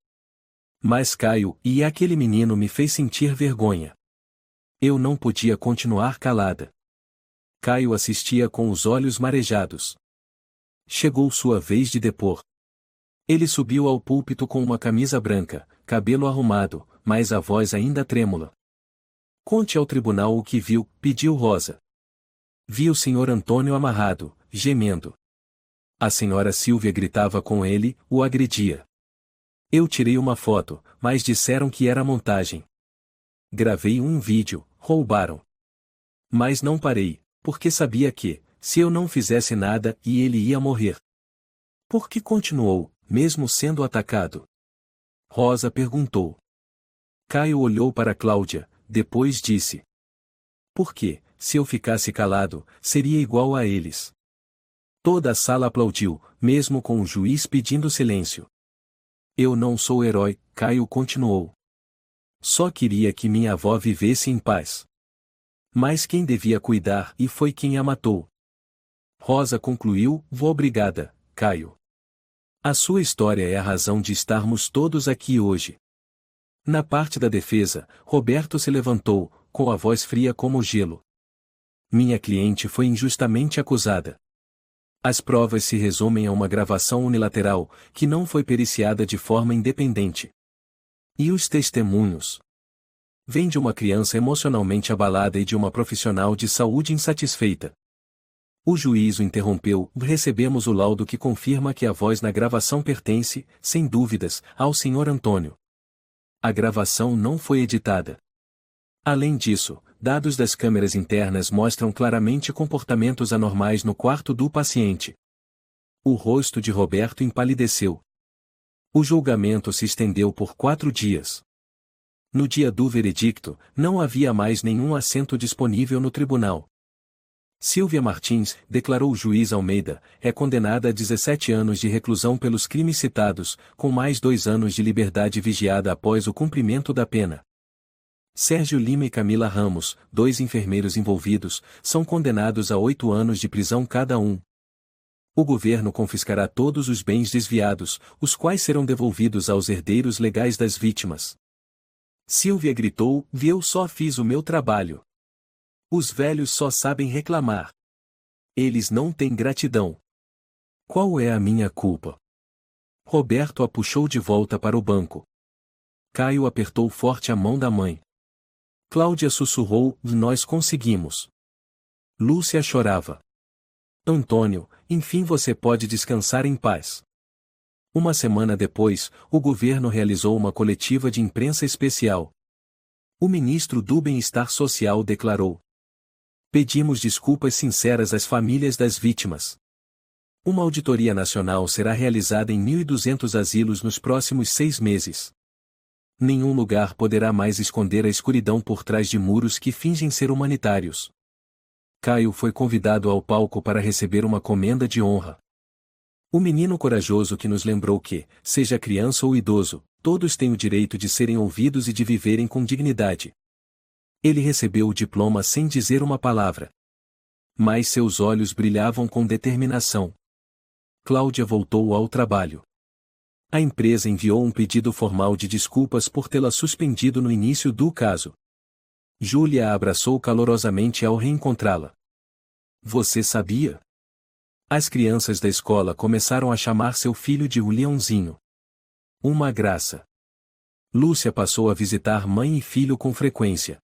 Mas Caio e aquele menino me fez sentir vergonha. Eu não podia continuar calada. Caio assistia com os olhos marejados. Chegou sua vez de depor. Ele subiu ao púlpito com uma camisa branca, cabelo arrumado, mas a voz ainda trêmula. Conte ao tribunal o que viu, pediu Rosa. Vi o Sr. Antônio amarrado, gemendo. A senhora Silvia gritava com ele, o agredia. Eu tirei uma foto, mas disseram que era montagem. Gravei um vídeo, roubaram. Mas não parei, porque sabia que, se eu não fizesse nada, ele ia morrer. Por que continuou, mesmo sendo atacado? Rosa perguntou. Caio olhou para Cláudia, depois disse. Porque, se eu ficasse calado, seria igual a eles. Toda a sala aplaudiu, mesmo com o juiz pedindo silêncio. Eu não sou herói, Caio continuou. Só queria que minha avó vivesse em paz. Mas quem devia cuidar e foi quem a matou. Rosa concluiu, obrigada, Caio. A sua história é a razão de estarmos todos aqui hoje. Na parte da defesa, Roberto se levantou, com a voz fria como gelo. Minha cliente foi injustamente acusada. As provas se resumem a uma gravação unilateral, que não foi periciada de forma independente. E os testemunhos? Vem de uma criança emocionalmente abalada e de uma profissional de saúde insatisfeita. O juiz o interrompeu. Recebemos o laudo que confirma que a voz na gravação pertence, sem dúvidas, ao Sr. Antônio. A gravação não foi editada. Além disso, dados das câmeras internas mostram claramente comportamentos anormais no quarto do paciente. O rosto de Roberto empalideceu. O julgamento se estendeu por 4 dias. No dia do veredicto, não havia mais nenhum assento disponível no tribunal. Silvia Martins, declarou o juiz Almeida, é condenada a 17 anos de reclusão pelos crimes citados, com mais 2 anos de liberdade vigiada após o cumprimento da pena. Sérgio Lima e Camila Ramos, 2 enfermeiros envolvidos, são condenados a 8 anos de prisão cada um. O governo confiscará todos os bens desviados, os quais serão devolvidos aos herdeiros legais das vítimas. Silvia gritou: eu só fiz o meu trabalho. Os velhos só sabem reclamar. Eles não têm gratidão. Qual é a minha culpa? Roberto a puxou de volta para o banco. Caio apertou forte a mão da mãe. Cláudia sussurrou: nós conseguimos. Lúcia chorava. Antônio, enfim você pode descansar em paz. Uma semana depois, o governo realizou uma coletiva de imprensa especial. O ministro do Bem-Estar Social declarou: pedimos desculpas sinceras às famílias das vítimas. Uma auditoria nacional será realizada em 1.200 asilos nos próximos 6 meses. Nenhum lugar poderá mais esconder a escuridão por trás de muros que fingem ser humanitários. Caio foi convidado ao palco para receber uma comenda de honra. O menino corajoso que nos lembrou que, seja criança ou idoso, todos têm o direito de serem ouvidos e de viverem com dignidade. Ele recebeu o diploma sem dizer uma palavra. Mas seus olhos brilhavam com determinação. Cláudia voltou ao trabalho. A empresa enviou um pedido formal de desculpas por tê-la suspendido no início do caso. Júlia a abraçou calorosamente ao reencontrá-la. Você sabia? As crianças da escola começaram a chamar seu filho de o Leãozinho. Uma graça. Lúcia passou a visitar mãe e filho com frequência.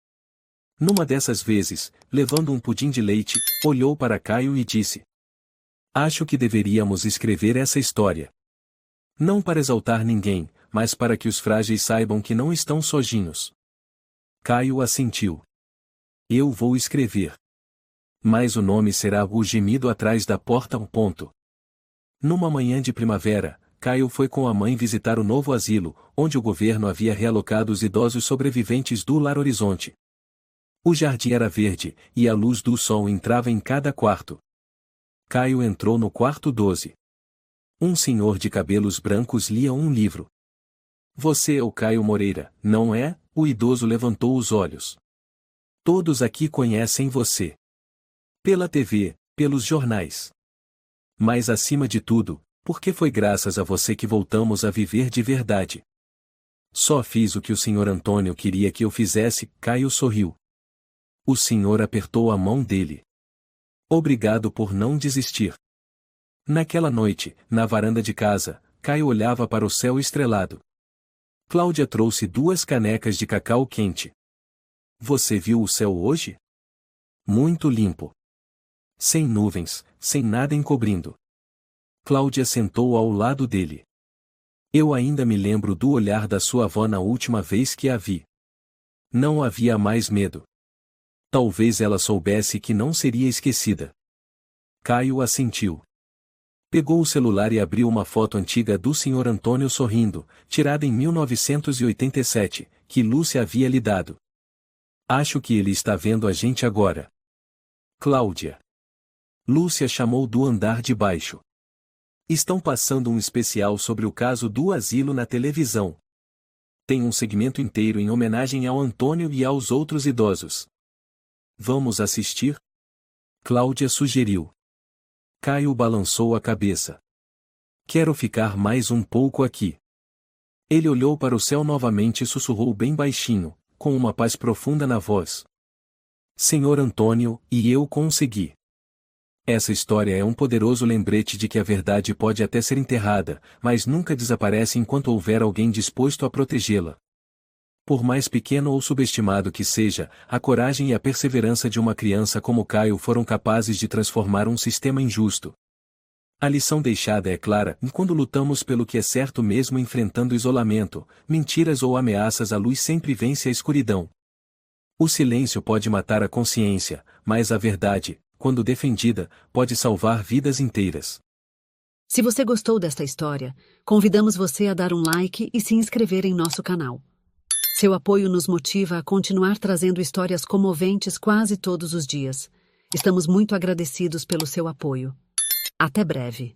Numa dessas vezes, levando um pudim de leite, olhou para Caio e disse: acho que deveríamos escrever essa história. Não para exaltar ninguém, mas para que os frágeis saibam que não estão sozinhos. Caio assentiu. Eu vou escrever. Mas o nome será O Gemido Atrás da Porta. Numa manhã de primavera, Caio foi com a mãe visitar o novo asilo, onde o governo havia realocado os idosos sobreviventes do Lar Horizonte. O jardim era verde, e a luz do sol entrava em cada quarto. Caio entrou no quarto 12. Um senhor de cabelos brancos lia um livro. Você é o Caio Moreira, não é? O idoso levantou os olhos. Todos aqui conhecem você. Pela TV, pelos jornais. Mas acima de tudo, porque foi graças a você que voltamos a viver de verdade. Só fiz o que o senhor Antônio queria que eu fizesse. Caio sorriu. O senhor apertou a mão dele. Obrigado por não desistir. Naquela noite, na varanda de casa, Caio olhava para o céu estrelado. Cláudia trouxe 2 canecas de cacau quente. Você viu o céu hoje? Muito limpo. Sem nuvens, sem nada encobrindo. Cláudia sentou ao lado dele. Eu ainda me lembro do olhar da sua avó na última vez que a vi. Não havia mais medo. Talvez ela soubesse que não seria esquecida. Caio assentiu. Pegou o celular e abriu uma foto antiga do Sr. Antônio sorrindo, tirada em 1987, que Lúcia havia lhe dado. Acho que ele está vendo a gente agora. Cláudia. Lúcia chamou do andar de baixo. Estão passando um especial sobre o caso do asilo na televisão. Tem um segmento inteiro em homenagem ao Antônio e aos outros idosos. Vamos assistir? Cláudia sugeriu. Caio balançou a cabeça. Quero ficar mais um pouco aqui. Ele olhou para o céu novamente e sussurrou bem baixinho, com uma paz profunda na voz. Senhor Antônio, e eu consegui. Essa história é um poderoso lembrete de que a verdade pode até ser enterrada, mas nunca desaparece enquanto houver alguém disposto a protegê-la. Por mais pequeno ou subestimado que seja, a coragem e a perseverança de uma criança como Caio foram capazes de transformar um sistema injusto. A lição deixada é clara: quando lutamos pelo que é certo mesmo enfrentando isolamento, mentiras ou ameaças, a luz sempre vence a escuridão. O silêncio pode matar a consciência, mas a verdade, quando defendida, pode salvar vidas inteiras. Se você gostou desta história, convidamos você a dar um like e se inscrever em nosso canal. Seu apoio nos motiva a continuar trazendo histórias comoventes quase todos os dias. Estamos muito agradecidos pelo seu apoio. Até breve.